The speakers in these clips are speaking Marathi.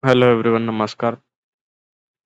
Hello everyone, Namaskar.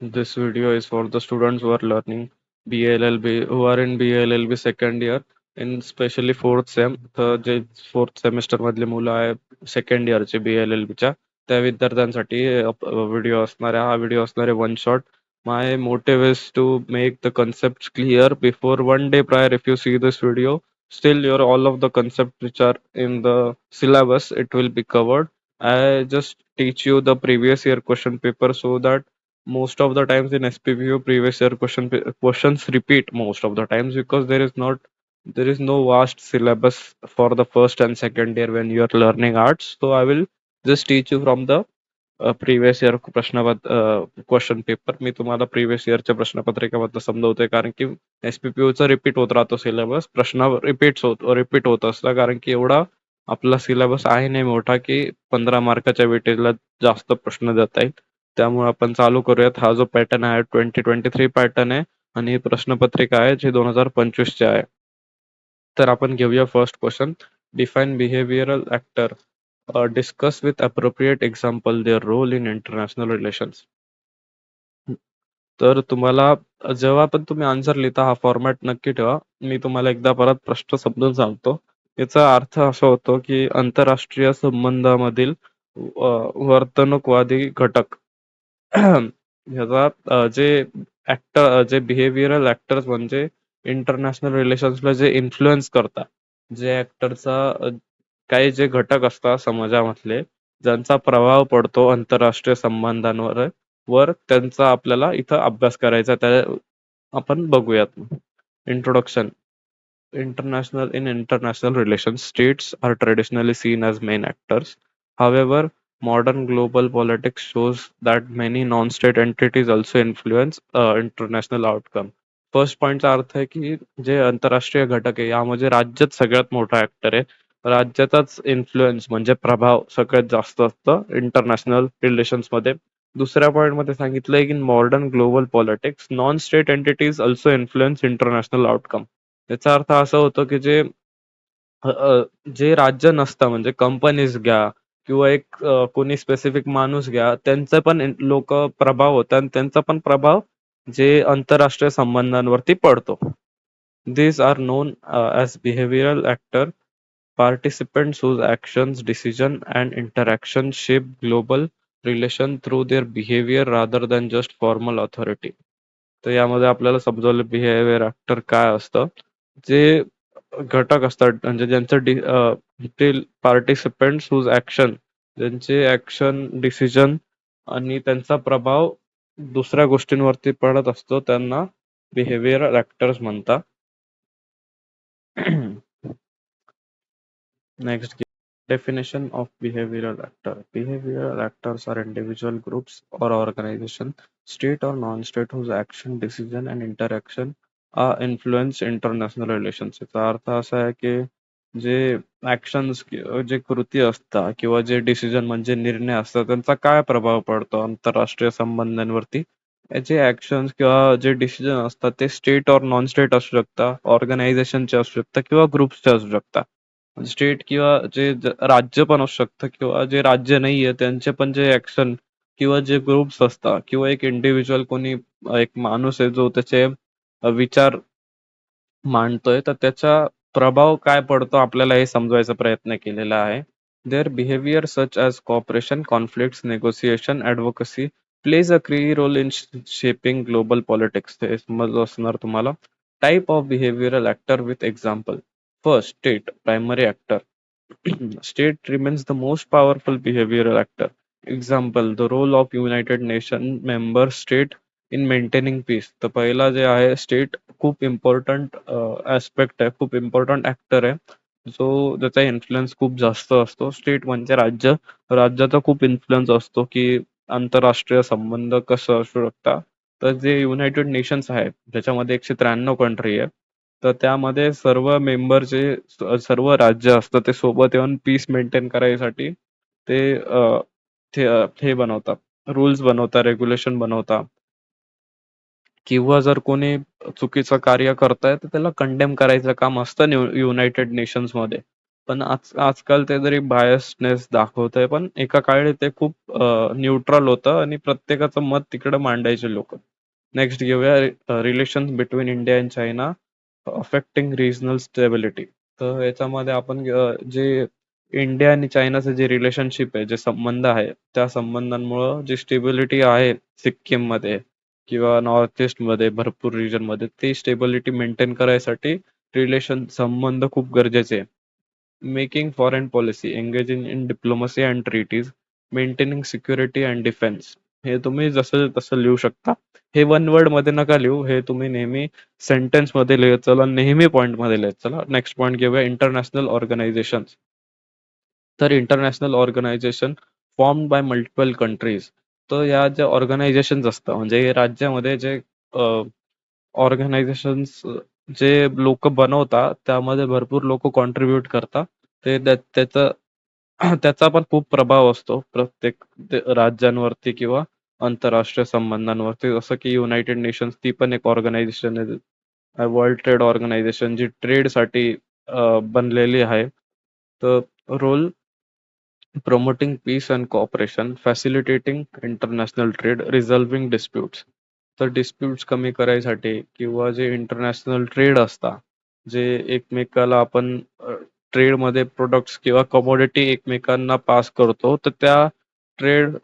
This video is for the students who are learning BLLB, who are in BLLB second year, in especially fourth sem. तर जे फोर्थ सेमिस्टर मधले मुलं आहे सेकंड इयरचे BLLB च्या त्या विद्यार्थ्यांसाठी व्हिडिओ असणार आहे. हा व्हिडिओ असणार आहे one shot. My motive is to make the concepts clear before one day prior. If you see this video, still your all of the concepts which are in the syllabus, it will be covered. I just teach you the previous year question paper so that most of the times in SPPU previous year questions repeat most of the times because there is no vast syllabus for the first and second year when you are learning arts. So I will just teach you from the previous year question paper. मी तुम्हाला प्रिव्हियस इयरच्या प्रश्नपत्रिकेबद्दल समजवतोय कारण की SPPU चा रिपीट होत राहतो सिलेबस. प्रश्न रिपीट होत असतं कारण की एवढा आपला सिलेबस आहे नाही मोठा की 15 मार्काच्या वेटेजला जास्त प्रश्न देता येईल. त्यामुळे आपण चालू करूयात. हा जो पॅटर्न आहे 2023 पॅटर्न आहे आणि ही प्रश्नपत्रिका आहे जी 2025 ची आहे. तर आपण घेऊया first question. Define behavioural actor. Discuss with appropriate example their role in international relations. तर तुम्हाला जेव्हा पण तुम्ही आन्सर लिहिता हा फॉर्मॅट नक्की ठेवा. मी तुम्हाला एकदा परत प्रश्न समजून सांगतो. याचा अर्थ असा होतो की आंतरराष्ट्रीय संबंधामधील वर्तणूकवादी घटक ह्याचा जे बिहेवियरल ऍक्टर्स म्हणजे इंटरनॅशनल रिलेशन्सला जे इन्फ्लुएन्स करतात, जे ऍक्टरचा काही जे घटक असतात समाजामधले ज्यांचा प्रभाव पडतो आंतरराष्ट्रीय संबंधांवर त्यांचा आपल्याला इथं अभ्यास करायचा. त्या आपण बघूयात. Introduction. In international relations, states are traditionally seen as main actors. However, modern global politics shows that many non-state entities also influence international outcome. First पॉइंटचा अर्थ आहे की जे आंतरराष्ट्रीय घटक आहे यामध्ये राज्यच सगळ्यात मोठा ऍक्टर आहे. राज्याचाच इन्फ्लुएन्स म्हणजे प्रभाव सगळ्यात जास्त असतं इंटरनॅशनल रिलेशन्स मध्ये. दुसऱ्या पॉइंट मध्ये सांगितलंय की modern global politics non state entities also influence international outcome. याचा अर्थ असा होतो की जे राज्य नसतं म्हणजे कंपनीज घ्या किंवा एक कोणी स्पेसिफिक माणूस घ्या त्यांचा पण लोक प्रभाव होता आणि त्यांचा पण प्रभाव जे आंतरराष्ट्रीय संबंधांवरती पडतो. These are known as behavioral actor, participants whose actions, decision and interaction shape global relation through their behavior rather than just formal authority. तर यामध्ये आपल्याला समजवलं बिहेवियर ऍक्टर काय असतं. जे घटक असतात म्हणजे ते पार्टिसिपेंट्स हुज ऍक्शन, ज्यांचे ऍक्शन, डिसिजन आणि त्यांचा प्रभाव दुसऱ्या गोष्टींवरती पडत असतो त्यांना बिहेवियरल ऍक्टर्स म्हणतात. Next, definition of behavioral actor. Behavioral actors are individual groups or organization, state or non-state, whose action, decision and interaction influence international relations. याचा अर्थ असा आहे की जे ऍक्शन्स, जे कृती असतात किंवा जे डिसिजन म्हणजे निर्णय असतात त्यांचा काय प्रभाव पडतो आंतरराष्ट्रीय संबंधांवरती. याचे ऍक्शन्स किंवा जे डिसिजन असतात ते स्टेट और नॉन स्टेट असू शकतात, ऑर्गनायझेशनचे असू शकतात किंवा ग्रुप्सचे असू शकतात. स्टेट किंवा राज्य पण असू शकतं किंवा जे राज्य नाहीये त्यांचे पण जे ऍक्शन किंवा जे ग्रुप्स असतात किंवा एक इंडिव्हिज्युअल कोणी एक माणूस आहे जो त्याचे विचार मांडतोय तर त्याचा प्रभाव काय पडतो आपल्याला हे समजवायचा प्रयत्न केलेला आहे. Their behaviour such as cooperation, conflicts, negotiation, advocacy plays a key role in shaping global politics. हे समजलं असणार तुम्हाला. Type of behavioural actor with example. First, state primary actor. State remains the most powerful behavioral actor. Example, the role of United Nations member state in maintaining peace. तर पहिला जे आहे स्टेट खूप इम्पॉर्टंट ऍस्पेक्ट आहे, खूप इम्पॉर्टंट ऍक्टर आहे जो त्याचा इन्फ्लुएन्स खूप जास्त असतो. स्टेट म्हणजे राज्याचा खूप इन्फ्लुएन्स असतो की आंतरराष्ट्रीय संबंध कसं असू शकतात. तर जे युनायटेड नेशन्स आहे ज्याच्यामध्ये 193 कंट्री आहे तर त्यामध्ये सर्व मेंबरचे सर्व राज्य असतं ते सोबत येऊन पीस मेंटेन करायसाठी ते हे बनवतात, रूल्स बनवतात, रेग्युलेशन बनवतात किंवा जर कोणी चुकीचं कार्य करताय तर त्याला कंडेम करायचं काम असतं युनायटेड नेशन्स मध्ये. पण आजकाल ते जरी बायसनेस दाखवतंय, पण एका काळी ते खूप न्यूट्रल होतं आणि प्रत्येकाचं मत तिकडे मांडायचे लोकं. नेक्स्ट घेऊया relation between India and China affecting regional stability. तर याच्यामध्ये आपण जे इंडिया आणि चायनाचं जे रिलेशनशिप आहे, जे संबंध आहे, त्या संबंधांमुळं जी स्टेबिलिटी आहे सिक्कीममध्ये किंवा नॉर्थ ईस्टमध्ये भरपूर रिजनमध्ये, ती स्टेबिलिटी मेंटेन करायसाठी संबंध खूप गरजेचे आहे. Making foreign policy, engaging in diplomacy and treaties, maintaining security and defence. हे तुम्ही जसं तसं लिहू शकता. हे वन वर्ड मध्ये नका लिहू, हे तुम्ही नेहमी सेंटेन्स मध्ये लिहत चला, नेहमी पॉइंट मध्ये लिहत चला. नेक्स्ट पॉइंट घेऊया इंटरनॅशनल ऑर्गनायझेशन. तर international organisation form by multiple countries. तर या ज्या ऑर्गनायझेशन असतात म्हणजे राज्यामध्ये जे ऑर्गनायझेशन्स जे लोक बनवतात त्यामध्ये भरपूर लोक कॉन्ट्रीब्युट करतात. त्याचा त्याचा पण खूप प्रभाव असतो प्रत्येक राज्यांवरती किंवा आंतरराष्ट्रीय संबंधांवरती. जसं की युनायटेड नेशन्स, ती पण एक ऑर्गनायझेशन आहे. वर्ल्ड ट्रेड ऑर्गनायझेशन जी ट्रेडसाठी बनलेली आहे. तर role promoting peace and cooperation, facilitating international trade, resolving disputes. तर डिस्प्यूट्स कमी करायसाठी किंवा जे इंटरनॅशनल ट्रेड असता, जे एकमेकाला आपण ट्रेडमध्ये प्रोडक्ट्स किंवा कमोडिटी एकमेकांना पास करतो, तर त्या ट्रेड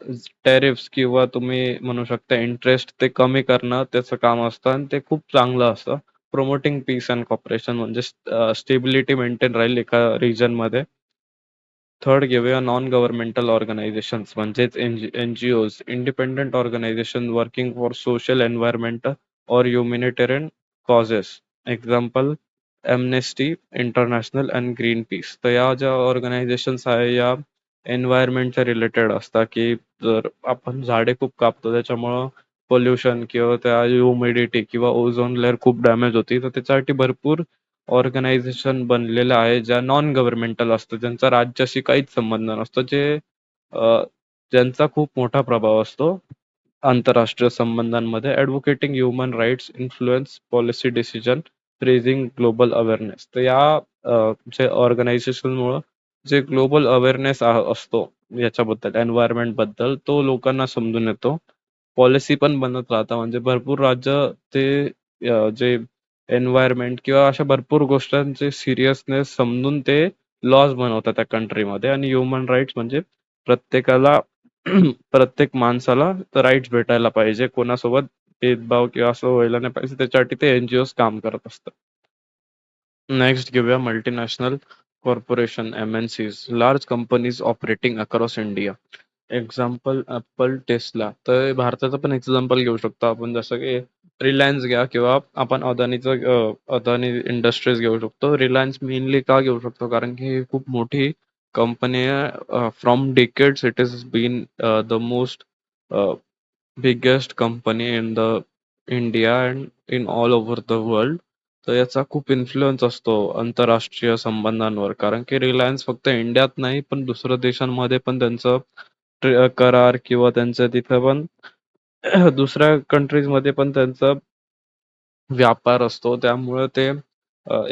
टॅरिफ्स किंवा तुम्ही म्हणू शकता इंटरेस्ट ते कमी करणं त्याचं काम असतं आणि ते खूप चांगलं असतं. प्रमोटिंग पीस अँड कॉपरेशन म्हणजे स्टेबिलिटी मेंटेन राहील एका रिजनमध्ये. थर्ड घेऊया नॉन गव्हर्नमेंटल ऑर्गनायझेशन्स म्हणजेच NGOs, independent organisation working for social environment और humanitarian causes. Example Amnesty International and Green Peace. तर या ज्या ऑर्गनायझेशन्स आहे या एन्व्हायरमेंटच्या रिलेटेड असतात, की जर आपण झाडे खूप कापतो त्याच्यामुळं पोल्युशन किंवा त्या ह्युमिडिटी किंवा ओझोन लेअर खूप डॅमेज होती, तर त्याच्यासाठी भरपूर ऑर्गनायझेशन बनलेलं आहे ज्या नॉन गव्हर्नमेंटल असतं, ज्यांचा राज्याशी काहीच संबंध नसतो, अ, ज्यांचा खूप मोठा प्रभाव असतो आंतरराष्ट्रीय संबंधांमध्ये. Advocating human rights, influence policy decision, raising global awareness. तर या जे ऑर्गनायझेशनमुळं जे ग्लोबल अवेअरनेस असतो याच्याबद्दल, एन्व्हायरमेंट बद्दल, तो लोकांना समजून येतो. पॉलिसी पण बनत राहतात म्हणजे भरपूर राज्य ते जे एन्व्हायरमेंट किंवा अशा भरपूर गोष्टींचे सिरियसनेस समजून ते लॉज बनवतात त्या कंट्रीमध्ये. आणि ह्युमन राईट्स म्हणजे प्रत्येकाला प्रत्येक माणसाला राईट्स भेटायला पाहिजे, कोणासोबत भेदभाव किंवा असं व्हायला नाही पाहिजे, त्याच्यासाठी ते NGOs काम करत असतात. नेक्स्ट घेऊया multinational corporation, MNCs, large companies operating across India. Example Apple, Tesla. तर भारताचं पण एक्झाम्पल घेऊ शकतो आपण, जसं की रिलायन्स घ्या किंवा आपण अदानी इंडस्ट्रीज घेऊ शकतो. रिलायन्स मेनली का घेऊ शकतो, कारण की ही खूप मोठी कंपनी आहे. From decades it is been the most biggest company in the India and in all over the world. तर याचा खूप इन्फ्लुएन्स असतो आंतरराष्ट्रीय संबंधांवर, कारण की रिलायन्स फक्त इंडियात नाही पण दुसऱ्या देशांमध्ये पण त्यांचं करार किंवा त्यांचं तिथं पण दुसऱ्या कंट्रीज मध्ये पण त्यांचा व्यापार असतो. त्यामुळे ते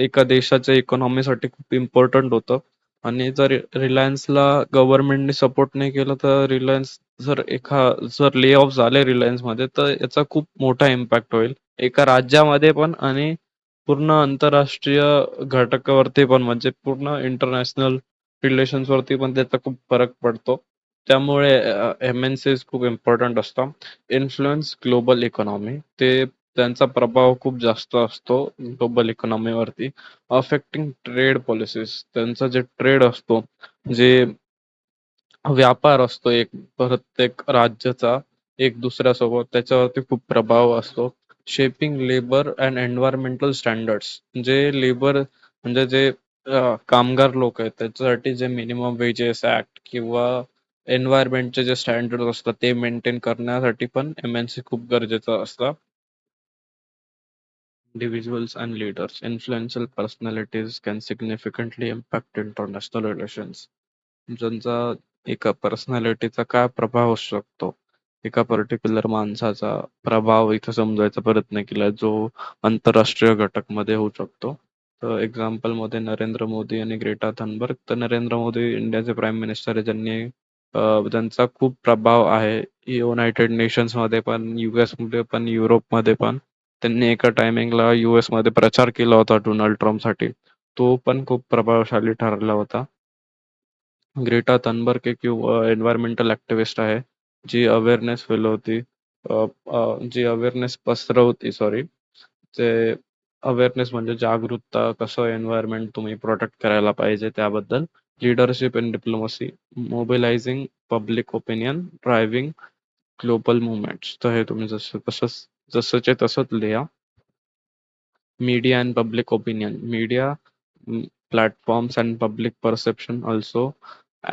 एका देशाच्या इकॉनॉमीसाठी खूप इम्पॉर्टंट होतं. आणि जर रिलायन्सला गव्हर्नमेंटने सपोर्ट नाही केला, तर जर ले ऑफ झाले रिलायन्समध्ये, तर याचा खूप मोठा इम्पॅक्ट होईल एका राज्यामध्ये पण आणि पूर्ण आंतरराष्ट्रीय घटकावरती पण, म्हणजे पूर्ण इंटरनॅशनल रिलेशन्स वरती पण त्याचा खूप फरक पडतो. त्यामुळे MNCs खूप इम्पॉर्टंट असतात. इन्फ्लुएन्स ग्लोबल इकॉनॉमी, ते त्यांचा प्रभाव खूप जास्त असतो ग्लोबल इकॉनॉमीवरती. अफेक्टिंग ट्रेड पॉलिसीज, त्यांचा जे ट्रेड असतो, जे व्यापार असतो एक प्रत्येक राज्याचा एक दुसऱ्यासोबत, त्याच्यावरती खूप प्रभाव असतो. Shaping labour and environmental standards, जे लेबर म्हणजे जे कामगार लोक आहेत त्याच्यासाठी जे मिनिमम वेजेस ऍक्ट किंवा एन्व्हायरमेंटचे जे स्टँडर्ड असतात ते मेंटेन करण्यासाठी पण MNC खूप गरजेचं असतं. Individuals and leaders, influential personalities can significantly impact international relations. ज्यांचा एका पर्सनॅलिटीचा काय प्रभाव असू शकतो, एका पर्टिक्युलर माणसाचा प्रभाव इथं समजायचा प्रयत्न केला जो आंतरराष्ट्रीय घटक मध्ये होऊ शकतो. तर एक्झाम्पलमध्ये नरेंद्र मोदी आणि ग्रेटा थनबर्ग. तर नरेंद्र मोदी इंडियाचे प्राईम मिनिस्टर आहे. त्यांचा खूप प्रभाव आहे युनायटेड नेशन्समध्ये पण, मध्ये पण, युरोपमध्ये पण. त्यांनी एका टायमिंगला मध्ये प्रचार केला होता डोनाल्ड ट्रम्पसाठी. तो पण खूप प्रभावशाली ठरला होता. ग्रेटा थनबर्ग एक एन्व्हायरमेंटल ऍक्टिव्हिस्ट आहे, जी अवेअरनेस फैलवती अ, जी अवेअरनेस पसरवती सॉरी ते अवेअरनेस म्हणजे जागरूकता, कसं एन्व्हायरमेंट तुम्ही प्रोटेक्ट करायला पाहिजे त्याबद्दल. Leadership in diplomacy, mobilising public opinion, driving global movements. तर हे तुम्ही जसंचे तसंच लिहा. Media and public opinion. Media platforms and public perception also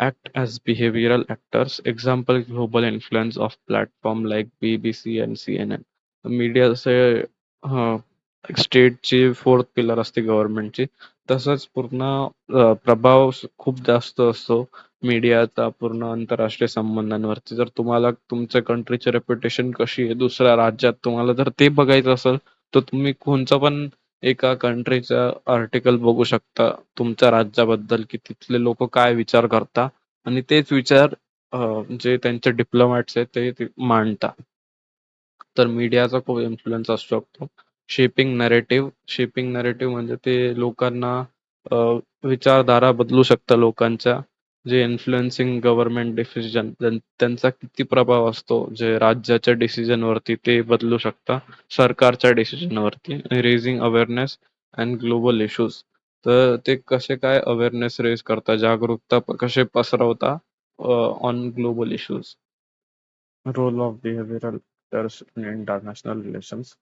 act as behavioral actors. Example, global influence of platform like BBC and CNN. Media से स्टेटची फोर्थ पिलर असते गव्हर्नमेंटची. तसंच पूर्ण प्रभाव खूप जास्त असतो मीडियाचा पूर्ण आंतरराष्ट्रीय संबंधांवरती. जर तुम्हाला तुमच्या कंट्रीची रेप्युटेशन कशी आहे दुसऱ्या राज्यात, तुम्हाला जर ते बघायचं असेल, तर तुम्ही कोणचं पण एका कंट्रीचं आर्टिकल बघू शकता तुमच्या राज्याबद्दल, की तिथले लोक काय विचार करता आणि तेच विचार जे त्यांचे डिप्लोमॅट्स आहेत ते मांडतात. तर मीडियाचा खूप इन्फ्लुएन्स असू शकतो. शेपिंग नरेटिव्ह म्हणजे ते लोकांना अ, विचारधारा बदलू शकतं लोकांच्या. जे इन्फ्लुएन्सिंग गव्हर्नमेंट डिसिजन, त्यांचा किती प्रभाव असतो जे राज्याच्या डिसिजन वरती, ते बदलू शकता सरकारच्या डिसिजन वरती. Raising awareness and global issues, तर ते कसे काय अवेअरनेस रेज करता, जागरूकता कसे पसरवता on global issues. Role of behavioural in international relations.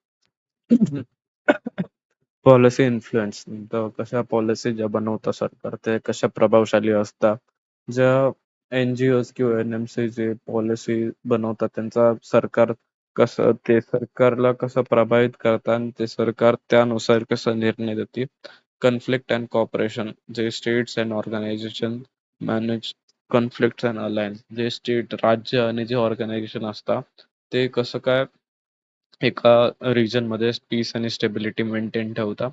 Policy influence, तर कशा पॉलिसी ज्या बनवतं सरकार ते कशा प्रभावशाली असतात. ज्या NGOज किंवा NMC जे पॉलिसी बनवतात त्यांचा सरकारला कसं प्रभावित करतात आणि ते सरकार त्यानुसार कसं निर्णय देते. कन्फ्लिक्ट अँड कॉपरेशन, जे states and organisation manage conflict and alliance, जे राज्य आणि जे ऑर्गनायझेशन असतात ते कसं काय एका रिजन मध्ये पीस आणि स्टेबिलिटी मेंटेन ठेवता.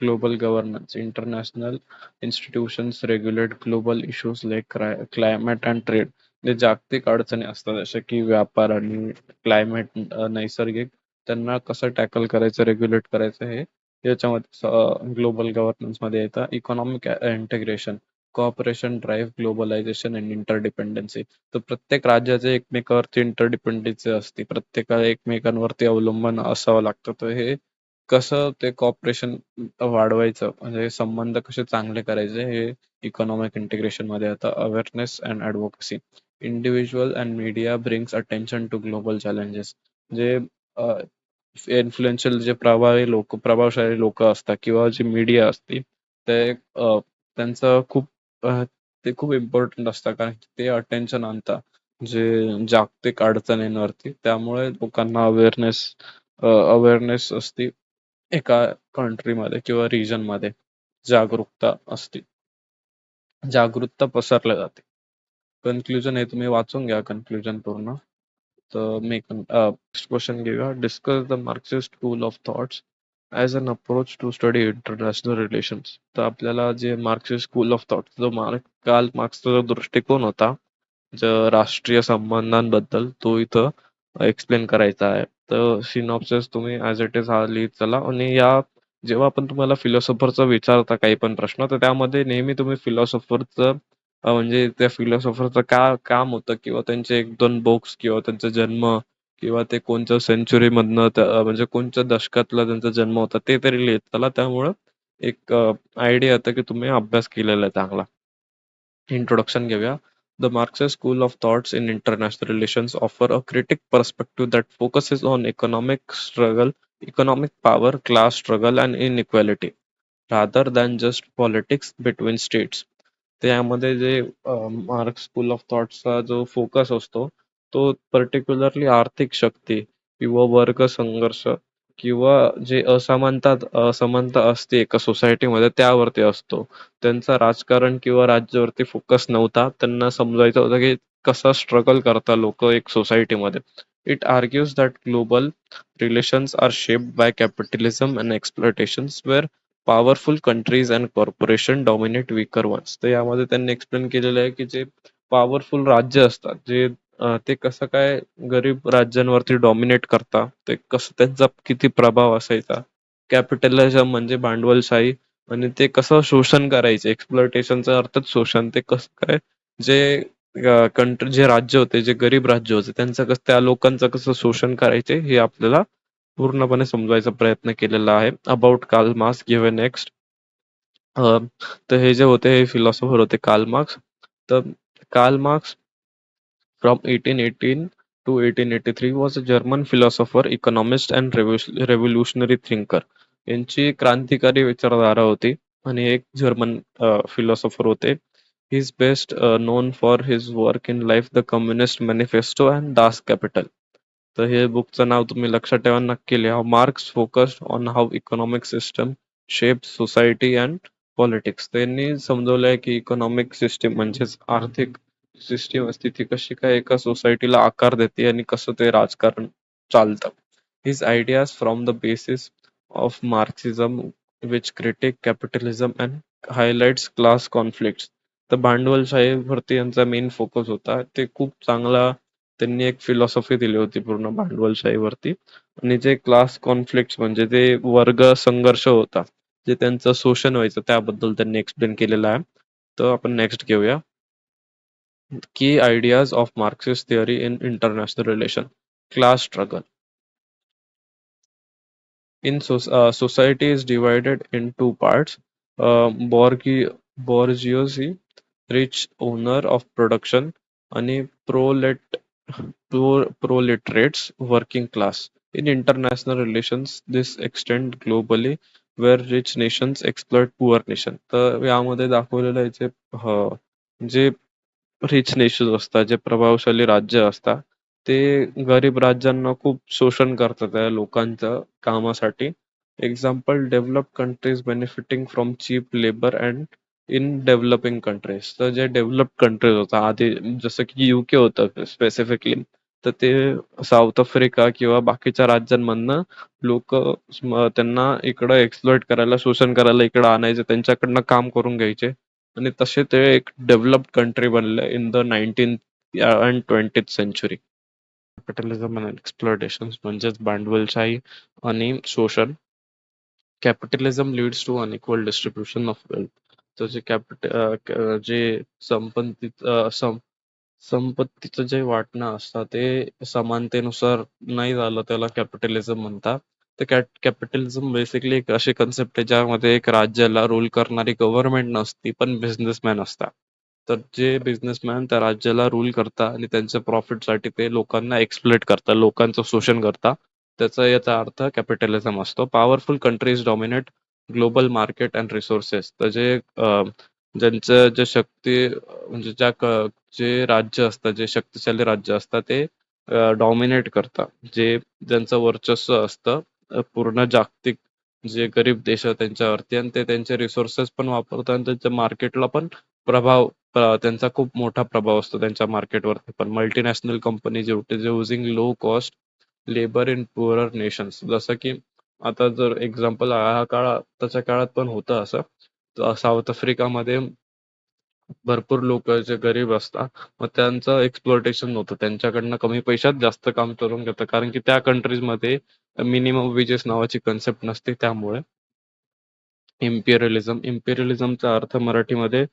Global governance, international institutions regulate global issues like climate and trade. जे जागतिक अडचणी असतात जसे की व्यापार आणि क्लायमेट, नैसर्गिक, त्यांना कसं टॅकल करायचं, रेग्युलेट करायचं, हे याच्यामध्ये ग्लोबल गव्हर्नन्स मध्ये येतं. Economic integration, cooperation drive globalisation and interdependency. तर प्रत्येक राज्याचे एकमेकावरती इंटरडिपेंडन्सी असते, प्रत्येकाला एकमेकांवरती अवलंबन असावं लागतं. तर हे कसं ते कॉपरेशन वाढवायचं, म्हणजे संबंध कसे चांगले करायचे, हे इकॉनॉमिक इंटिग्रेशन मध्ये येतं. Awareness and advocacy, individual and media brings attention to global challenges. जे इन्फ्लुएन्शियल, जे प्रभावशाली लोक असतात किंवा जी मीडिया असते, ते त्यांचं ते खूप इम्पॉर्टंट असतं, कारण की ते अटेन्शन आणतात जे जागतिक अडचणींवरती. त्यामुळे लोकांना अवेअरनेस असते एका कंट्रीमध्ये किंवा रिजन मध्ये. जागरूकता असते, जागरूकता पसरल्या जाते. कन्क्लुजन हे तुम्ही वाचून घ्या, कन्क्लुजन पूर्ण. तर मी नेक्स्ट क्वेश्चन घेऊया. Discuss the Marxist school of thoughts as an approach to study international relations. तर आपल्याला जे मार्क्सिस्ट स्कूल ऑफ थॉट, जो कार्ल मार्क्सचा जो दृष्टिकोन होता राष्ट्रीय संबंधांबद्दल, तो इथं एक्सप्लेन करायचा आहे. तर सिनॉप्सिस तुम्ही ॲज इट इज हा लिहित चला. आणि जेव्हा आपण तुम्हाला फिलॉसॉफरचं विचारता काही पण प्रश्न, तर त्यामध्ये नेहमी तुम्ही फिलॉसॉफरचं म्हणजे त्या फिलॉसॉफरचं काम होतं, किंवा त्यांचे एक दोन बुक्स, किंवा त्यांचा जन्म, किंवा ते कोणत्या सेंचुरी मधनं म्हणजे कोणत्या दशकातला त्यांचा जन्म होता, ते तरी लिहित चला. त्यामुळं एक आयडिया येतं की तुम्ही अभ्यास केलेला आहे चांगला. इंट्रोडक्शन घेऊया. The Marxist school of thoughts in international relations offer a critic perspective that focuses on economic power, class struggle, and inequality, rather than just politics between states. त्यामध्ये जे मार्क्स स्कूल ऑफ थॉट्सचा जो फोकस असतो, तो पर्टिक्युलरली आर्थिक शक्ती किंवा वर्ग संघर्ष किंवा जे असमानता असते एका सोसायटीमध्ये, त्यावरती असतो. त्यांचा राजकारण किंवा राज्यावरती फोकस नव्हता. त्यांना समजायचं होतं की कसा स्ट्रगल करता लोक एक सोसायटीमध्ये. It argues that global relations are shaped by capitalism and exploitations, where powerful countries and corporation dominate weaker ones. तर यामध्ये त्यांनी एक्सप्लेन केलेलं आहे की जे पॉवरफुल राज्य असतात जे ते कसं काय गरीब राज्यांवरती डॉमिनेट करता, ते कसं त्यांचा किती प्रभाव असायचा. कॅपिटलिझम म्हणजे भांडवलशाही आणि ते कसं शोषण करायचे, एक्सप्लॉयटेशनचा अर्थच शोषण. ते कसं काय जे कंट्री जे राज्य होते, जे गरीब राज्य होते, त्यांचं कसं त्या लोकांचं कसं शोषण करायचे हे आपल्याला पूर्णपणे समजवायचा प्रयत्न केलेला आहे. About Karl Marx given next. तर हे जे होते हे फिलॉसॉफर होते कार्ल मार्क्स. तर Karl Marx from 1818 to 1883 was a German philosopher, economist and revolutionary thinker. यांची क्रांतिकारी विचारधारा होती आणि एक जर्मन फिलॉसॉफर होते. He is best non for his work in life the communist manifesto and Das capital. तर हे बुकचं नाव तुम्ही लक्षात ठेवा, नक्की लिहा. Marks focused on how economic system shape society and politics. त्यांनी समजवलंय की इकॉनॉमिक सिस्टीम म्हणजेच आर्थिक सिस्टीम असते ती कशी काय एका सोसायटीला आकार देते आणि कसं ते राजकारण चालतं. His ideas from the basis of Marxism which critique capitalism and highlights class conflicts. तर भांडवलशाहीवरती यांचा मेन फोकस होता. ते खूप चांगला त्यांनी एक फिलॉसॉफी दिली होती पूर्ण भांडवलशाहीवरती. आणि जे क्लास कॉन्फ्लिक्ट म्हणजे ते वर्ग संघर्ष होता, जे त्यांचं शोषण व्हायचं त्याबद्दल त्यांनी एक्सप्लेन केलेलं आहे. तर आपण नेक्स्ट घेऊया. Key ideas of Marxist theory in international relation. Class struggle. Society is divided in two parts. Bourgeoisie, rich owner of production, and proletariats, working class. In international relations, this extend globally, where rich nations exploit poor nation. तर यामध्ये दाखवलेलं आहे जे रिच नेशन्स असतात, जे प्रभावशाली राज्य असतात, ते गरीब राज्यांना खूप शोषण करतात त्या लोकांच्या कामासाठी. Example, developed countries benefiting from cheap labour and in developing countries. तर जे डेव्हलप्ड कंट्रीज होता आधी, जसं की युके होतं स्पेसिफिकली, तर ते साऊथ आफ्रिका किंवा बाकीच्या राज्यांमधनं लोक त्यांना इकडं एक्सप्लॉइट करायला, शोषण करायला इकडं आणायचे, त्यांच्याकडनं काम करून घ्यायचे आणि तसे ते एक डेव्हलप्ड कंट्री बनले in the 19th and 20th century. Capitalism and exploitation म्हणजेच भांडवलशाही आणि शोषण. Capitalism leads to unequal distribution of wealth. तर जे संपत्तीचं जे वाटणं असतं ते समानतेनुसार नाही झालं, त्याला कॅपिटलिझम म्हणतात. तर कॅपिटलिझम बेसिकली एक अशी कन्सेप्ट आहे ज्यामध्ये एक राज्याला रूल करणारी गव्हर्नमेंट नसती, पण बिझनेसमॅन असतात. तर जे बिझनेसमॅन त्या राज्याला रूल करतात आणि त्यांच्या प्रॉफिटसाठी ते लोकांना एक्सप्लॉइट करतात, लोकांचं शोषण करतात. याचा अर्थ कॅपिटलिझम असतो. Powerful countries dominate global market and resources. तर ज्यांचं जे म्हणजे जे राज्य असतात, जे शक्तिशाली राज्य असतात, ते डॉमिनेट करतात. ज्यांचं वर्चस्व असतं पूर्ण जागतिक जे गरीब देश आहेत त्यांच्यावरती, आणि ते त्यांचे रिसोर्सेस पण वापरतात आणि त्यांच्या मार्केटला पण त्यांचा खूप मोठा प्रभाव असतो त्यांच्या मार्केटवरती पण. मल्टीनॅशनल कंपनी जे होते, जे using low cost labour in poorer nations. जसं की आता जर एक्झाम्पल हा काळात, त्याच्या काळात पण होतं असं. साऊथ आफ्रिकामध्ये भरपूर लोक जे गरीब असतात, मग त्यांचं एक्सप्लॉयटेशन होतं, त्यांच्याकडनं कमी पैशात जास्त काम करून घेतं, कारण की त्या कंट्रीजमध्ये मिनिमम वेजेस नावाची कन्सेप्ट नसते. त्यामुळे इम्पेरियलिझमचा अर्थ मराठीमध्ये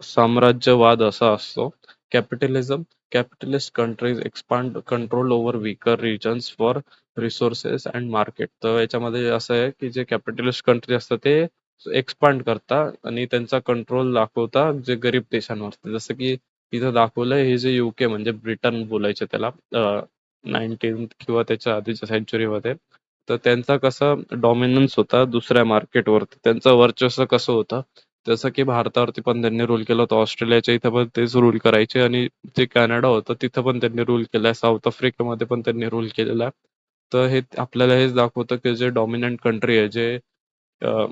साम्राज्यवाद असा असतो. Capitalism, capitalist countries expand control over weaker regions for resources and market. तर याच्यामध्ये असं आहे की जे कॅपिटलिस्ट कंट्री असतात ते एक्सपांड करतात आणि त्यांचा कंट्रोल दाखवता जे गरीब देशांवर. जसं की इथं दाखवलंय, हे जे युके म्हणजे ब्रिटन बोलायचे त्याला 19th किंवा त्याच्या आधीच्या सेंचुरीमध्ये. तर त्यांचा कसा डॉमिनन्स होता दुसऱ्या मार्केटवरती, त्यांचं वर्चस्व कसं होतं. जसं की भारतावरती पण त्यांनी रूल केलं होतं, ऑस्ट्रेलियाच्या इथं पण तेच रूल करायचे, आणि जे कॅनडा होतं तिथं पण त्यांनी रूल केलाय, साऊथ आफ्रिकेमध्ये पण त्यांनी रूल केलेला आहे. तर हे आपल्याला हेच दाखवतं की जे डॉमिनंट कंट्री आहे, अ,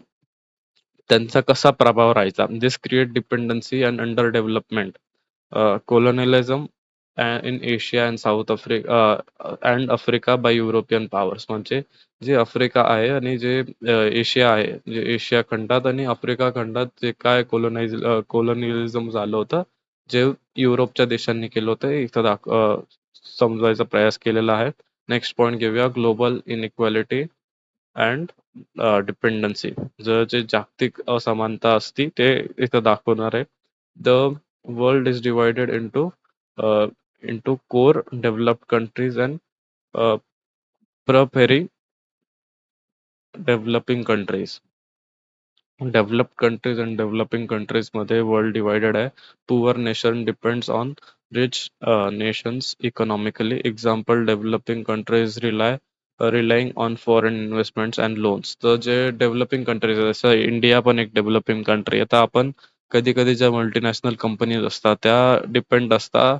त्यांचा कसा प्रभाव राहायचा. This create dependency and under development. Colonialism in Asia and South Africa and Africa by European powers. म्हणजे जे आफ्रिका आहे आणि जे एशिया आहे, जे एशिया खंडात आणि आफ्रिका खंडात जे काय कोलोनियलिझम झालं होतं, जे युरोपच्या देशांनी केलं होतं, हे इथं समजवायचा प्रयास केलेला आहे. नेक्स्ट पॉइंट घेऊया, ग्लोबल इनइक्वालिटी अँड डिपेंडन्सी. जे जागतिक असमानता असती ते इथं दाखवणार आहे. The world is divided into core developed countries and periphery developing countries. Developed countries and developing countries मध्ये world divided आहे. Poor nation depends on rich nations economically. Example, developing countries relying on foreign investments and loans. तर जे डेव्हलपिंग कंट्रीज आहे, जसं इंडिया पण एक डेव्हलपिंग कंट्री आहे. आता आपण कधी कधी ज्या मल्टीनॅशनल कंपनीज असतात त्या डिपेंड असतात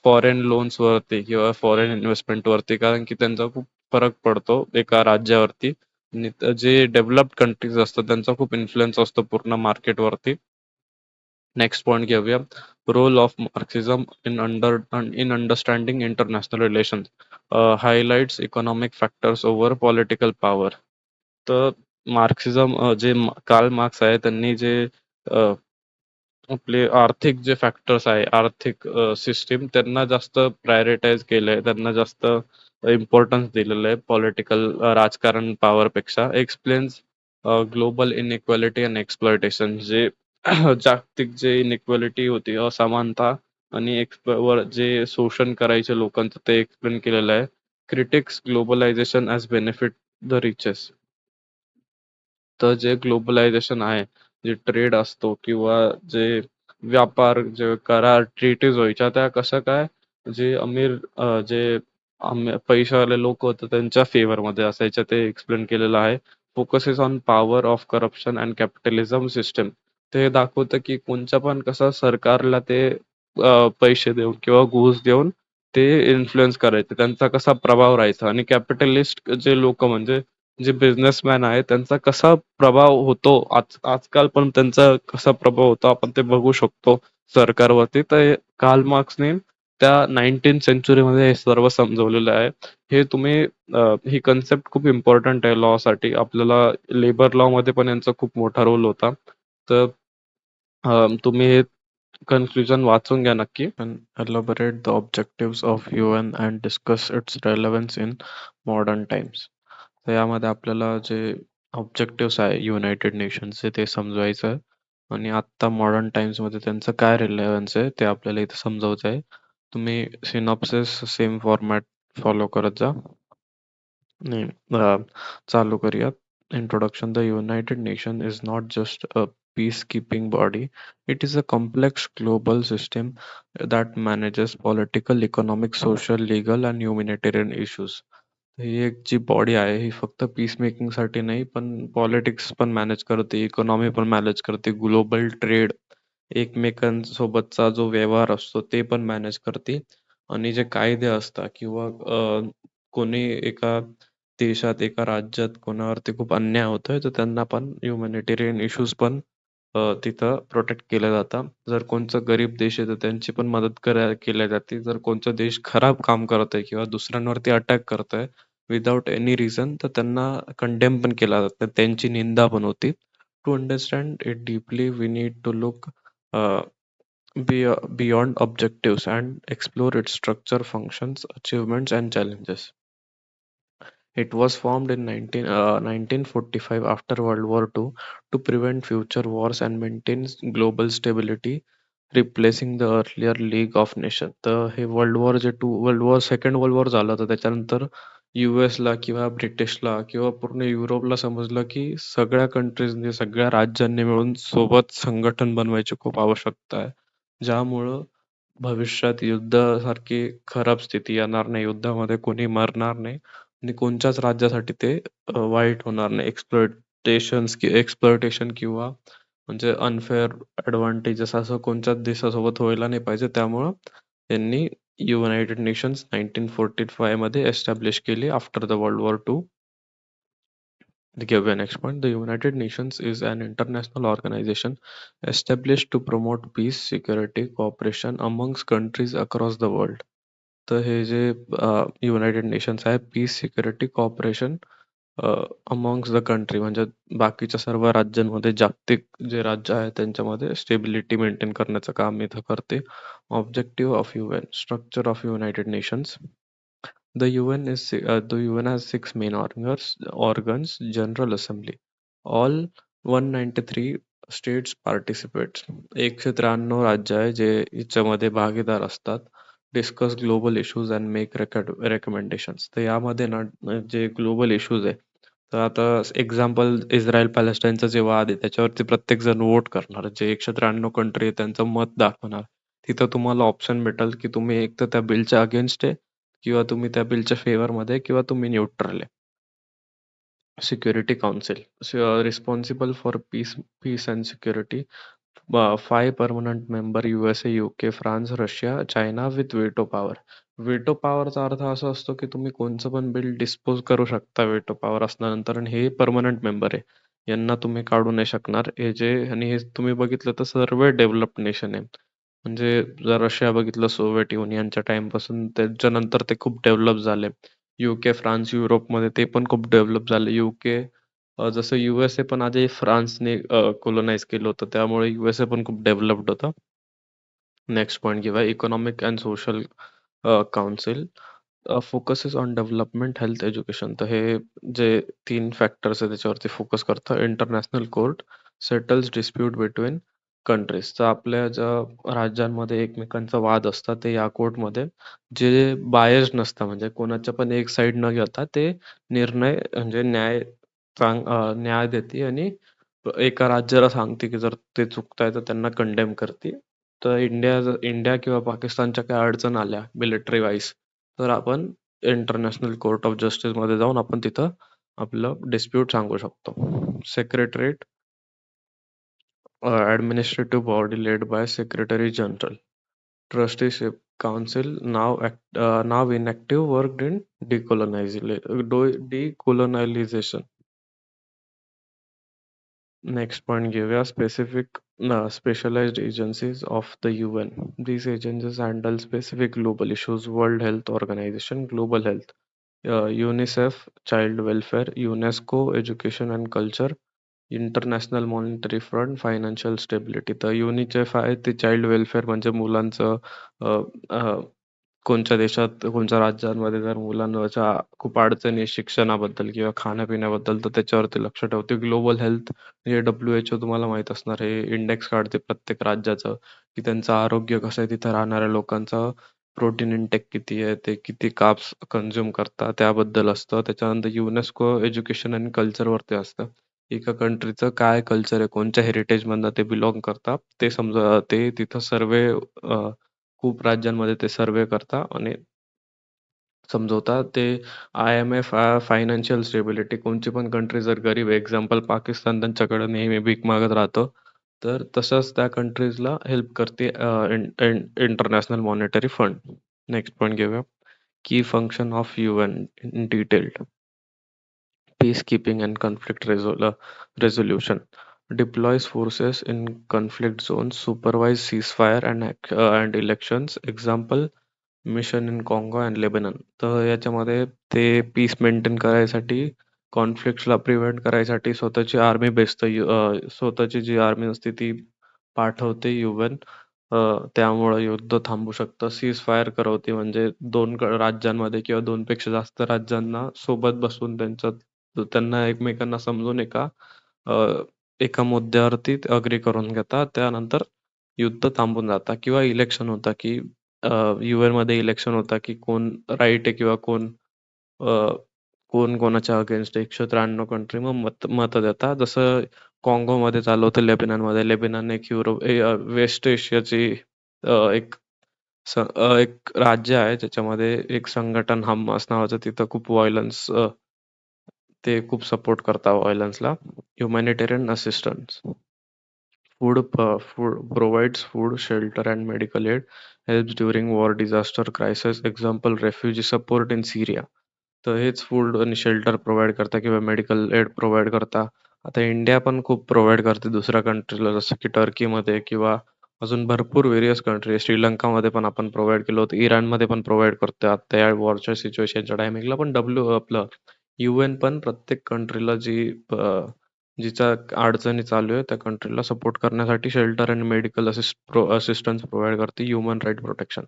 फॉरेन लोन्स वरती किंवा फॉरेन इन्व्हेस्टमेंट वरती, कारण की त्यांचा खूप फरक पडतो एका राज्यावरती. आणि जे डेव्हलप्ड कंट्रीज असतात त्यांचा खूप इन्फ्लुएन्स असतो पूर्ण मार्केटवरती. नेक्स्ट पॉइंट घेऊया, role of Marxism in understanding international relations. Highlights economic factors over political power. तर मार्क्सिझम जे कार्ल मार्क्स आहे त्यांनी जे आपले आर्थिक जे फॅक्टर्स आहे, आर्थिक सिस्टीम त्यांना जास्त प्रायोरिटाईज केलंय, त्यांना जास्त इम्पॉर्टन्स दिलेलं आहे पॉलिटिकल राजकारण पॉवर पेक्षा. Explains global inequality and exploitation. जे जागतिक जे इनइक्वालिटी होती, असमानता आणि वर जे शोषण करायचे लोकांचं, ते एक्सप्लेन केलेलं आहे. Critics globalisation as benefit the riches. तर जे ग्लोबलायझेशन आहे, जे ट्रेड असतो किंवा जे व्यापार, जे करार, ट्रीटीज व्हायच्या, त्या कसं काय जे जे पैशावाले लोक होते त्यांच्या फेवरमध्ये असायच्या, ते एक्सप्लेन केलेलं आहे. Focuses on power of corruption and capitalism system. ते दाखवतं की कोणच्या पण कसं सरकारला ते पैसे देऊन किंवा घूस देऊन ते इन्फ्लुएन्स करायचे, त्यांचा कसा प्रभाव राहायचा. आणि कॅपिटलिस्ट जे लोक म्हणजे जे बिझनेसमॅन आहे त्यांचा कसा प्रभाव होतो, आजकाल पण त्यांचा कसा प्रभाव होतो आपण ते बघू शकतो सरकारवरती. तर कार्ल मार्क्सने त्या 19th सेंचुरीमध्ये हे सर्व समजवलेलं आहे. हे तुम्ही ही कन्सेप्ट खूप इम्पॉर्टंट आहे लॉ साठी. आपल्याला लेबर लॉ मध्ये पण यांचा खूप मोठा रोल होता. तर तुम्ही हे कन्क्लुजन वाचून घ्या नक्की. Elaborate the objectives of UN and discuss its relevance in modern times. तर यामध्ये आपल्याला जे ऑब्जेक्टिव्स आहे युनायटेड नेशन्सचे ते समजवायचं आहे आणि आत्ता मॉडर्न टाइम्समध्ये त्यांचं काय रिलेव्हन्स आहे ते आपल्याला इथे समजावचं आहे. तुम्ही सिनॉप्सिस सेम फॉर्मॅट फॉलो करत जा. नाही, चालू करूयात. Introduction. The United nation is not just a peacekeeping body. It is a complex global system that manages political, economic, social, legal and humanitarian issues. ही एक जी बॉडी आहे ही फक्त पीस मेकिंग साठी नाही, पण पॉलिटिक्स पण मॅनेज करते, इकॉनॉमी पण मॅनेज करते, ग्लोबल ट्रेड, एकमेकांसोबतचा जो व्यवहार असतो ते पण मॅनेज करते. आणि जे कायदे असतात किंवा कोणी एका देशात, एका राज्यात कोणावरती खूप अन्याय होतोय तर त्यांना पण ह्युमॅनिटेरियन इश्यूज पण तिथं प्रोटेक्ट केल्या जातात. जर कोणचा गरीब देश आहे तर त्यांची पण मदत केल्या जाते. जर कोणचा देश खराब काम करत आहे किंवा दुसऱ्यांवरती अटॅक करत आहे विदाउट एनी रिझन, तर त्यांना कंडेम पण केला जातं, त्यांची निंदा पण होती. To understand it deeply we need to look beyond objectives and explore its structure, functions, achievements, and challenges. It was formed in 1945 after World War II to prevent future wars and maintain global stability, replacing the earlier League of Nations. तर हे सेकंड वर्ल्ड वॉर झालं तर त्याच्यानंतर ला किंवा ब्रिटिशला किंवा पूर्ण युरोपला समजलं की सगळ्या कंट्रीज म्हणजे सगळ्या राज्यांनी मिळून सोबत संघटन बनवायची खूप आवश्यकता आहे, ज्यामुळं भविष्यात युद्धासारखी खराब स्थिती येणार नाही, युद्धामध्ये कोणी मरणार नाही आणि कोणत्याच राज्यासाठी ते वाईट होणार नाही. एक्सप्लॉयटेशन किंवा म्हणजे अनफेअर ऍडव्हान्टेजेस असं कोणत्याच देशासोबत व्हायला नाही पाहिजे. त्यामुळं त्यांनी युनायटेड नेशन्स 1945 मध्ये एस्टॅब्लिश केली after the world war two. give you next point. The United Nations is an international organization established to promote peace, security, cooperation amongst countries across the world. तर हे जे युनायटेड नेशन्स आहे peace security cooperation amongst the country म्हणजे बाकीच्या सर्व राज्यांमध्ये जागतिक जे राज्य आहे त्यांच्यामध्ये स्टेबिलिटी मेंटेन करण्याचं काम इथं करते. Objective of UN structure of United nations. The UN has six main organs: General Assembly. All 193 states participate. 193 राज्य आहे जे याच्यामध्ये भागीदार असतात. Discuss global issues and make recommendations. तर यामध्ये ना जे ग्लोबल इश्यूज आहे तर आता एक्झाम्पल इस्रायल पॅलेस्टाईनचा जे वाद आहे त्याच्यावरती प्रत्येक जण वोट करणार. जे 193 कंट्री आहे त्यांचं मत दाखवणार. तिथं तुम्हाला ऑप्शन भेटेल की तुम्ही एक तर त्या बिलच्या अगेन्स्ट आहे किंवा तुम्ही त्या बिलच्या फेवरमध्ये किंवा तुम्ही न्यूट्रल आहे. Security Council, responsible for peace and security. Five permanent member: USA, UK, France, Russia, China with veto power. Veto power चा अर्थ असा असतो की तुम्ही कोणचं पण बिल डिस्पोज करू शकता वेटो पॉवर असल्यानंतर, आणि हे परमनंट मेंबर आहे. यांना तुम्ही काढू नाही शकणार. हे जे आणि हे तुम्ही बघितलं तर सर्व डेव्हलप्ड नेशन आहे. म्हणजे जर रशिया बघितलं सोव्हिएट युनियनच्या टाइम पासून त्याच्यानंतर ते खूप डेव्हलप झाले. युके, फ्रान्स युरोपमध्ये ते पण खूप डेव्हलप झाले. युके जसं युएसए पण आधी फ्रान्सने कोलोनाइज केलं होतं त्यामुळे युएसए पण खूप डेव्हलप्ड होतं. नेक्स्ट पॉईंट घेऊया economic and social council focuses on development health education. तर हे जे तीन फॅक्टर्स आहे त्याच्यावरती फोकस करतं. International court settles dispute between countries. तर आपल्या ज्या राज्यांमध्ये एकमेकांचा वाद असतात ते या कोर्टमध्ये जे बायस नसतं म्हणजे कोणाच्या पण एक साइड न घेता ते निर्णय म्हणजे न्याय देते आणि एका राज्याला सांगते की जर ते चुकताय तर त्यांना कंडेम करते. तर इंडिया किंवा पाकिस्तानच्या काही अडचण आल्या मिलिटरी वाईज तर आपण इंटरनॅशनल कोर्ट ऑफ जस्टिस मध्ये जाऊन आपण तिथं आपलं डिस्प्यूट सांगू शकतो. Secretariat administrative body led by Secretary General. Trusteeship Council now inactive worked in decolonization. Next point give specific specialized agencies of the UN. These agencies handle specific global issues: World Health Organization, Global Health, UNICEF, Child Welfare, UNESCO, Education and Culture, international monetary fund, financial stability. तर युनिसेफ आहे ते चाइल्ड वेलफेअर म्हणजे मुलांचं अ, अ, कोणत्या देशात कोणत्या राज्यांमध्ये जर मुलांच्या खूप अडचणी आहे शिक्षणाबद्दल किंवा खाण्यापिण्याबद्दल तर त्याच्यावरती लक्ष ठेवते. ग्लोबल हेल्थ हे WHO तुम्हाला माहित असणार हे इंडेक्स काढते प्रत्येक राज्याचं की त्यांचं आरोग्य कसं आहे, तिथं राहणाऱ्या लोकांचं प्रोटीन इंटेक किती आहे, ते किती काप्स कंझ्युम करतात त्याबद्दल असतं. त्याच्यानंतर युनेस्को एज्युकेशन आणि कल्चर वरती असतं. एका कंट्रीचं काय कल्चर आहे, कोणत्या हेरिटेज मधनं ते बिलॉंग करतात ते समजा ते तिथं सर्वे खूप राज्यांमध्ये ते सर्वे करता आणि समजवतात. ते IMF फायनान्शियल स्टेबिलिटी कोणची पण कंट्री जर गरीब आहे एक्झाम्पल पाकिस्तान त्यांच्याकडे नेहमी भीक मागत राहतं तर तसंच त्या कंट्रीजला हेल्प करते international monetary fund. Next point घेऊया की function of UN in detailed. Peacekeeping and conflict resolution. Deploys forces in conflict zones, supervise ceasefire and elections. Example, mission in Congo and Lebanon. तर याच्यामध्ये ते पीस मेंटेन करायसाठी कॉन्फ्लिक्टला प्रिव्हेंट करायसाठी स्वतःची आर्मी बेसतं स्वतःची जी आर्मी असते ती पाठवते UN. त्यामुळे युद्ध थांबू शकतं. सीज फायर करवते म्हणजे दोन राज्यांमध्ये किंवा दोनपेक्षा जास्त राज्यांना सोबत बसून त्यांना एकमेकांना समजून अ, एका मुद्द्यावरती अग्री करून घेतात. त्यानंतर युद्ध थांबून जातं किंवा इलेक्शन होतं की UN मध्ये इलेक्शन होता की कोण राईट आहे किंवा कोण कोणाच्या अगेन्स्ट 193 कंट्री मग मत देतात. जसं काँगोमध्ये चालू होतं लेबननमध्ये. लेबनन एक वेस्ट एशियाची एक राज्य आहे ज्याच्यामध्ये एक संघटन हमास नावाचं तिथं खूप व्हायलन्स ते खूप सपोर्ट करतात व्हायलन्सला. Humanitarian assistance food provides food, shelter, and medical aid, helps during war, disaster, crisis. Example, refugee support in Syria. तर हेच फूड आणि शेल्टर प्रोव्हाईड करता किंवा मेडिकल एड प्रोव्हाईड करता. आता इंडिया पण खूप प्रोव्हाईड करते दुसऱ्या कंट्रीला, जसं की टर्कीमध्ये किंवा अजून भरपूर व्हेरियस कंट्री, श्रीलंकामध्ये पण आपण प्रोव्हाईड केलं होतं, इराणमध्ये पण प्रोव्हाईड करतोय आता या वॉरच्या सिच्युएशनच्या टायमिंगला. पण आपलं UN पण प्रत्येक कंट्रीला जिच्या अडचणी चालू आहे त्या कंट्रीला सपोर्ट करण्यासाठी शेल्टर आणि मेडिकल असिस्टन्स प्रोव्हाईड करते. Human right protection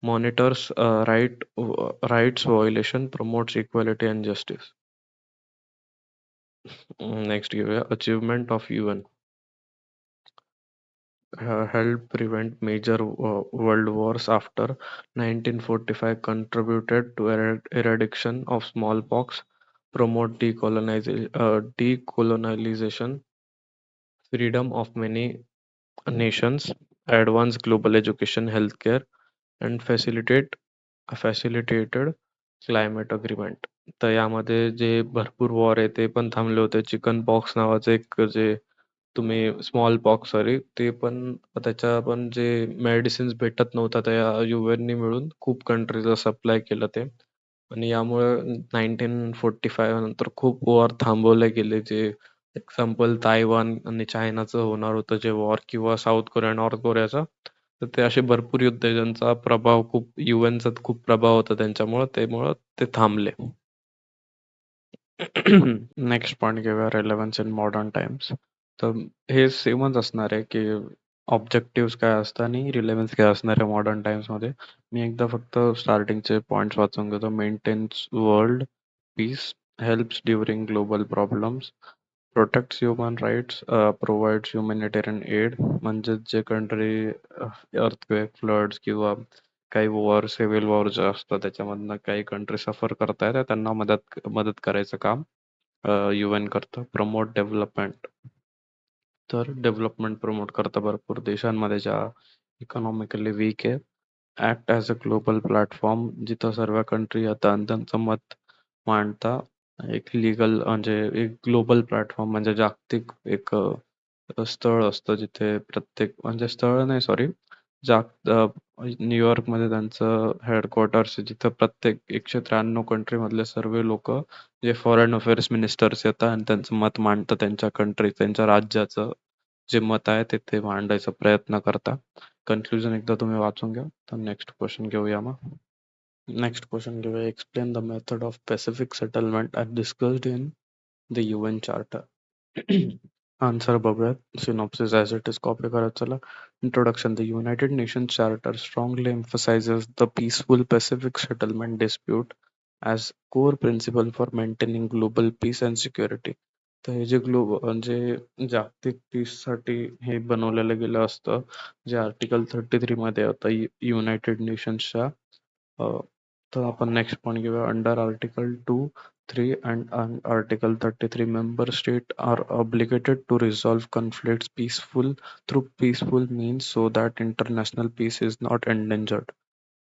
monitors rights violation, promotes equality and justice. Next, achievement of UN helped prevent major world wars after 1945, contributed to eradication of smallpox, promote decolonization, freedom of many nations, advance global education, healthcare, and facilitated climate agreement. तर यामध्ये जे भरपूर वॉर आहे ते पण थांबले होते. चिकन पॉक्स नावाचं एक जे तुम्ही स्मॉल पॉक्स सॉरी ते पण, त्याच्या पण जे मेडिसिन्स भेटत नव्हता त्या UN मिळून खूप कंट्रीजला सप्लाय केलं ते. आणि यामुळे 1945 नंतर खूप वॉर थांबवले गेले. जे एक्झाम्पल तायवान आणि चायनाचं होणार होतं जे वॉर, किंवा साऊथ कोरिया नॉर्थ कोरियाचा, तर ते असे भरपूर युद्ध आहे ज्यांचा प्रभाव खूप युएनचा खूप प्रभाव होता त्यांच्यामुळं, त्यामुळं ते थांबले. नेक्स्ट पॉइंट घेऊया, रेलेव्हन्स इन मॉडर्न टाइम्स. तर हे सेमच असणार आहे की ऑब्जेक्टिव्ह काय असतात आणि रिलेव्हन्स काय असणार आहे मॉडर्न टाइम्स मध्ये. मी एकदा फक्त स्टार्टिंगचे पॉइंट्स वाचून घेतो. Maintains world peace, helps during global problems, protects human rights, provides humanitarian aid. म्हणजे जे कंट्री अर्थक्वेक, फ्लड्स किंवा काही वॉर, सिव्हिल वॉर जे असतं त्याच्यामधनं काही कंट्री सफर करतायत त्यांना मदत मदत करायचं काम UN करतं. प्रमोट डेव्हलपमेंट, तर डेव्हलपमेंट प्रमोट करतं भरपूर देशांमध्ये ज्या इकॉनॉमिकली वीक आहे. Act as a global platform, जिथं सर्व कंट्री येतात आणि त्यांचं मत मांडता. एक लीगल म्हणजे एक ग्लोबल प्लॅटफॉर्म म्हणजे जागतिक एक स्थळ असतं जिथे प्रत्येक, म्हणजे स्थळ नाही सॉरी, न्यूयॉर्कमध्ये त्यांचं हेडक्वार्टर्स आहे, जिथं प्रत्येक 193 कंट्री मधले सर्व लोक जे फॉरेन अफेअर्स मिनिस्टर्स येतात आणि त्यांचं मत मांडतं, त्यांच्या कंट्री, त्यांच्या राज्याचं जे मत आहे ते ते मांडायचा प्रयत्न करता. कन्क्लुजन एकदा तुम्ही वाचून घ्या. तर नेक्स्ट क्वेश्चन घेऊया मग. नेक्स्ट क्वेश्चन घेऊया, explain the method of pacific settlement as discussed in the UN charter. Answer बघूयात. Synopsis as it is copy करत चला. Introduction. The United Nations charter strongly emphasizes the peaceful Pacific settlement dispute as core principle for maintaining global peace and security. तर हे जे म्हणजे जागतिक पीस साठी हे बनवलेलं गेलं असतं, जे आर्टिकल 33 मध्ये होतं युनायटेड नेशन्सच्या. तर आपण नेक्स्ट पॉईंट घेऊया. Under article 2(3) and Article 33, member states are obligated to resolve conflicts through peaceful means so that international peace is not endangered.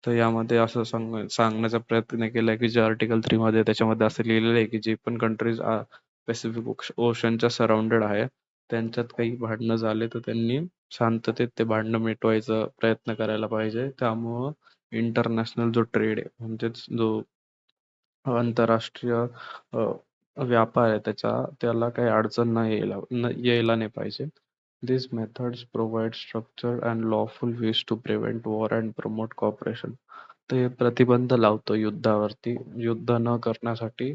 तर यामध्ये असं सांगण्याचा प्रयत्न केलाय की जे आर्टिकल 3 मध्ये त्याच्यामध्ये असं लिहिलेलं आहे की जे पण कंट्रीज पॅसिफिक ओशनच्या सराउंडेड आहे, त्यांच्यात काही भांडणं झाले तर त्यांनी शांततेत ते भांडणं मिटवायचा प्रयत्न करायला पाहिजे. त्यामुळं इंटरनॅशनल जो ट्रेड आहे, म्हणजेच जो आंतरराष्ट्रीय व्यापार आहे त्याला काही अडचण यायला नाही पाहिजे. These methods provide structured and lawful ways to prevent war and promote cooperation. ते प्रतिबंध लावतो युद्धावरती, युद्ध न करण्यासाठी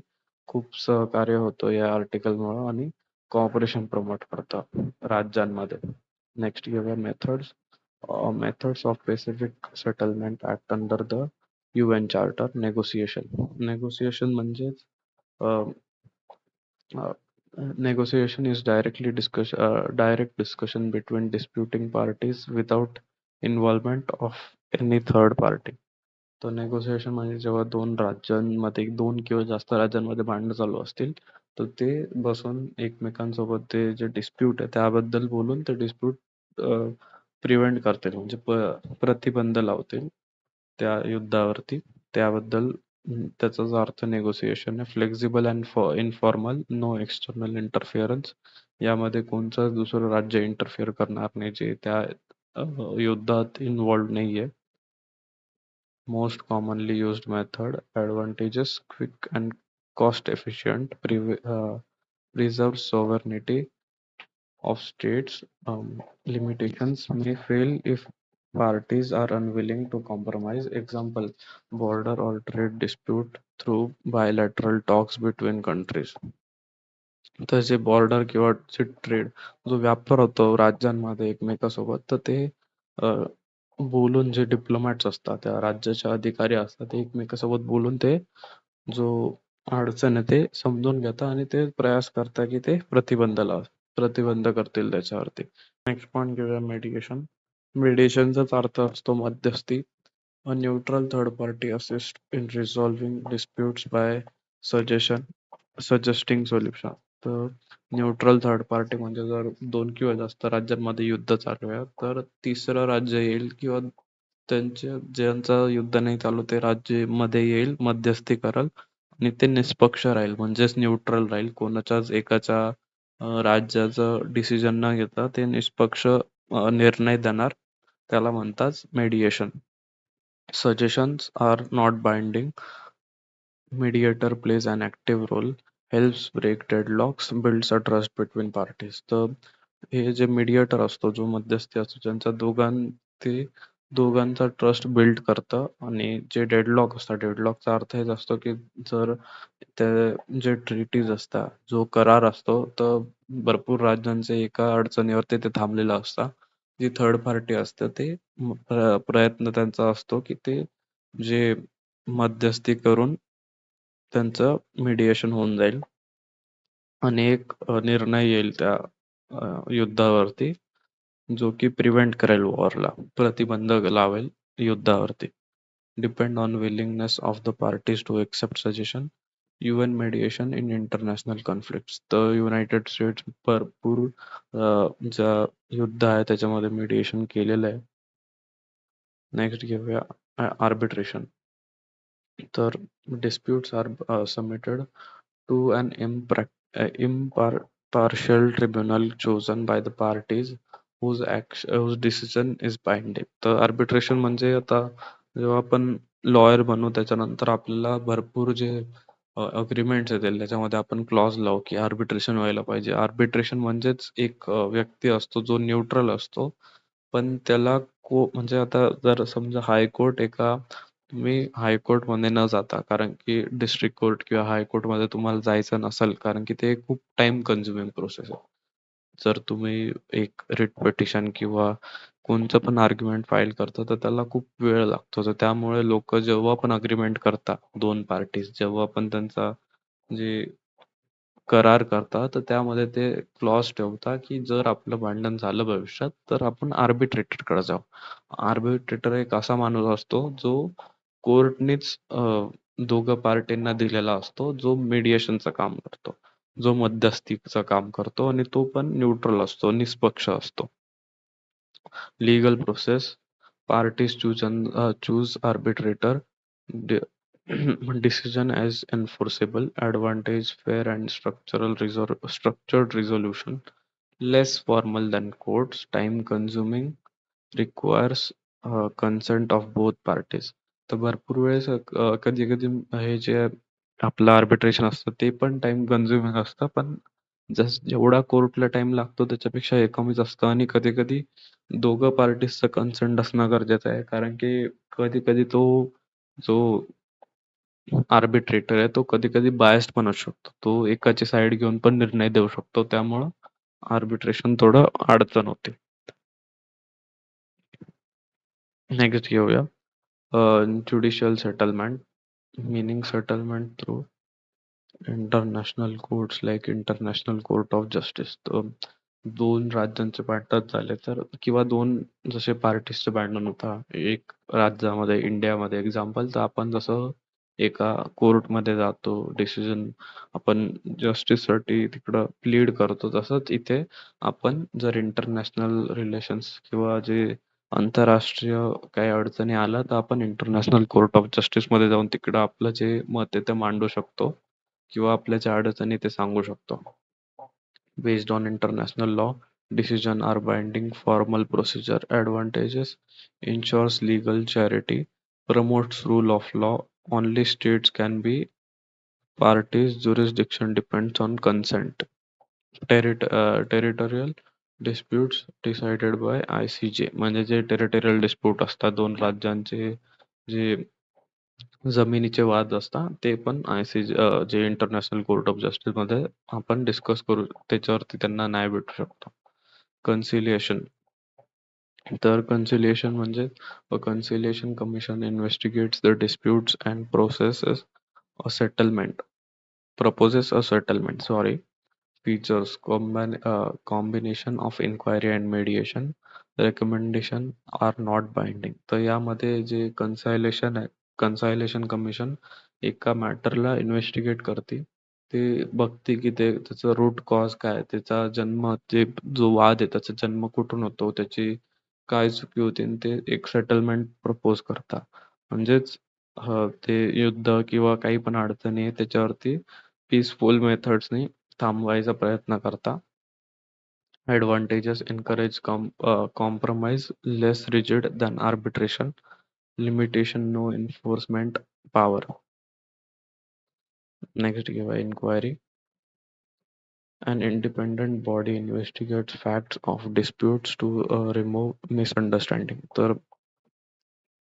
खूप सहकार्य होतो या आर्टिकलमुळे, आणि कॉपरेशन प्रमोट करतं राज्यांमध्ये. नेक्स्ट घेऊया methods. Methods of Pacific Settlement Act under the UN Charter. Negotiation म्हणजेच negotiation is direct discussion between disputing parties without involvement of any third party. तर नेगोसिएशन म्हणजे जेव्हा दोन किंवा जास्त राज्यांमध्ये भांडणं चालू असतील, तर ते बसून एकमेकांसोबत ते जे डिस्प्यूट आहे त्याबद्दल बोलून ते डिस्प्यूट प्रिव्हेंट करतील, म्हणजे प्रतिबंध लावतील त्या युद्धावरती. त्याबद्दल त्याचाच अर्थ नेगोसिएशन आहे. Flexible and informal, no external interference. यामध्ये कोणतंच दुसरं राज्य इंटरफिअर करणार नाही जे त्या युद्धात इन्व्हॉल्व नाहीये. most commonly used method. Advantages: quick and cost efficient, preserves sovereignty of states. Limitations may fail if parties are unwilling to compromise. Example: border or trade dispute through bilateral talks between countries. तर जे बॉर्डर किंवा जे ट्रेड जो व्यापार होतो राज्यांमध्ये एकमेकांसोबत तर ते अ, बोलून जे डिप्लोमॅट्स असतात त्या राज्याचे अधिकारी असतात ते एकमेकांसोबत बोलून ते जो अडचण आहे ते समजून घेतात आणि ते प्रयास करतात की ते प्रतिबंध करतील त्याच्यावरती. नेक्स्ट पॉईंट घेऊया मेडिएशन. मेडिएशनचाच अर्थ असतो मध्यस्थी. A neutral third party assists in resolving disputes by suggestion suggesting solution. तर न्यूट्रल थर्ड पार्टी म्हणजे जर दोन किंवा जास्त राज्यांमध्ये युद्ध चालू आहे तर तिसरं राज्य येईल किंवा ज्यांचं युद्ध नाही चालू ते राज्य मध्ये येईल, मध्यस्थी करल आणि ते निष्पक्ष राहील म्हणजेच न्यूट्रल राहील. कोणाच्याच एकाच्या राज्याचं डिसिजन न घेता ते निष्पक्ष निर्णय देणार. त्याला म्हणतात मेडिएशन. Suggestions are not binding. Mediator plays an active role, helps break deadlocks, builds a trust between parties. तर हे जे मीडिएटर असतो, जो मध्यस्थी असतो, त्यांचा ते दोघांचा ट्रस्ट बिल्ड करतं आणि जे डेडलॉक असतात, डेडलॉकचा अर्थ हेच असतो की जर ते जे ट्रिटीज असतात, जो करार असतो, तर भरपूर राज्यांचे एका अडचणीवरती ते थांबलेलं असतं. जी थर्ड पार्टी असते ते प्रयत्न त्यांचा असतो की ते जे मध्यस्थी करून त्यांचं मीडिएशन होऊन जाईल आणि एक निर्णय येईल त्या युद्धावरती जो की प्रिव्हेंट करेल वॉरला, प्रतिबंध लावेल युद्धावरती. Depend on willingness of the parties to accept suggestion. UN mediation in international conflicts. तर युनायटेड स्टेट्स भरपूर ज्या युद्ध आहे त्याच्यामध्ये मीडिएशन केलेलं आहे. नेक्स्ट घेऊया आर्बिट्रेशन. तर disputes are submitted to an impartial tribunal chosen by the parties whose decision is binding. तर आर्बिट्रेशन म्हणजे आता जेव्हा आपण लॉयर बनू त्याच्यानंतर आपल्याला भरपूर जे अग्रीमेंट्स येतील त्याच्यामध्ये आपण क्लॉज लावू की आर्बिट्रेशन व्हायला पाहिजे. आर्बिट्रेशन म्हणजेच एक व्यक्ती असतो जो न्यूट्रल असतो पण त्याला म्हणजे आता जर समजा हायकोर्ट तुम्ही हायकोर्टमध्ये न जाता कारण की डिस्ट्रिक्ट कोर्ट किंवा हायकोर्टमध्ये तुम्हाला जायचं नसेल कारण की ते खूप टाइम कन्झ्युमिंग प्रोसेस आहे. जर तुम्ही एक रिट पिटिशन किंवा कोणतं पण आर्ग्युमेंट फाईल करता तर त्याला खूप वेळ लागतो. तर त्यामुळे लोक जेव्हा पण अग्रीमेंट करतात दोन पार्टीज जेव्हा पण त्यांचा जे करार करतात तर त्यामध्ये ते क्लॉज ठेवतात की जर आपलं भांडण झालं भविष्यात तर आपण आर्बिट्रेटरकडे जाऊ. आर्बिट्रेटर एक असा माणूस असतो जो कोर्टनेच दोघं पार्टींना दिलेला असतो जो मीडिएशनचं काम करतो, जो मध्यस्थीचं काम करतो आणि तो पण न्यूट्रल असतो, निष्पक्ष असतो. Legal process: parties choose arbitrator. De- decision as enforceable. Advantage: fair and structured resolution. Less formal than courts. Time consuming. Requires consent of both parties. तर भरपूर वेळेस कधी कधी हे जे आपलं आर्बिट्रेशन असतं ते पण टाइम कन्झ्युमिंग असतं पण जेवढा कोर्टला टाइम लागतो त्याच्यापेक्षा हे कमीच असतं आणि कधी कधी दोघं पार्टीजचं कन्सेंट असणं गरजेचं आहे कारण की कधी कधी तो जो आर्बिट्रेटर आहे तो कधी कधी बायस्ड पण असू शकतो. तो एकाची साईड घेऊन पण निर्णय देऊ शकतो त्यामुळं आर्बिट्रेशन थोडं अडचण होते. नेक्स्ट घेऊया judicial settlement. meaning settlement through international courts like International Court of Justice. तर दोन राज्यांचे भांडण झाले तर किंवा दोन जसे पार्टीजचे भांडण होता एक राज्यामध्ये इंडियामध्ये एक्झाम्पल तर आपण जसं एका कोर्टमध्ये जातो डिसिजन आपण जस्टिससाठी तिकडं प्लीड करतो तसंच इथे आपण जर इंटरनॅशनल रिलेशन्स किंवा जे आंतरराष्ट्रीय काही अडचणी आल्या तर आपण इंटरनॅशनल कोर्ट ऑफ जस्टिस मध्ये जाऊन तिकडं आपलं जे मत आहे ते मांडू शकतो किंवा आपल्या ज्या अडचणी ते सांगू शकतो. Based on international law, decisions are binding. Formal procedure advantages: ensures legal charity, promotes rule of law. Only states can be parties. Jurisdiction depends on consent. Territorial disputes decided by ICJ म्हणजे जे टेरिटोरियल डिस्प्यूट असतात दोन राज्यांचे जे जमिनीचे वाद असतात ते पण ICJ जे इंटरनॅशनल कोर्ट ऑफ जस्टिस मध्ये आपण डिस्कस करू त्याच्यावरती त्यांना न्याय भेटू शकतो. कन्सिलिएशन तर कन्सिलिएशन म्हणजे conciliation commission investigates the disputes and processes a settlement proposes a settlement. Sorry. Features combination of inquiry and mediation. Recommendation are not binding. तर यामध्ये जे कन्सायलेशन आहे कन्सायलेशन कमिशन एका मॅटरला इन्व्हेस्टिगेट करते. ते बघते की त्याचं रूट कॉज काय, त्याचा जन्म जे जो वाद आहे त्याचा जन्म कुठून होतो, त्याची काय चुकी होती आणि ते एक सेटलमेंट प्रपोज करता. म्हणजेच ते युद्ध किंवा काही पण अडचणी आहे त्याच्यावरती पीसफुल मेथड्सनी थांबवायचा प्रयत्न करता. Advantages encourage compromise, less rigid than arbitration, limitation no enforcement power. Next give inquiry. An independent body investigates facts of disputes to remove misunderstanding. तर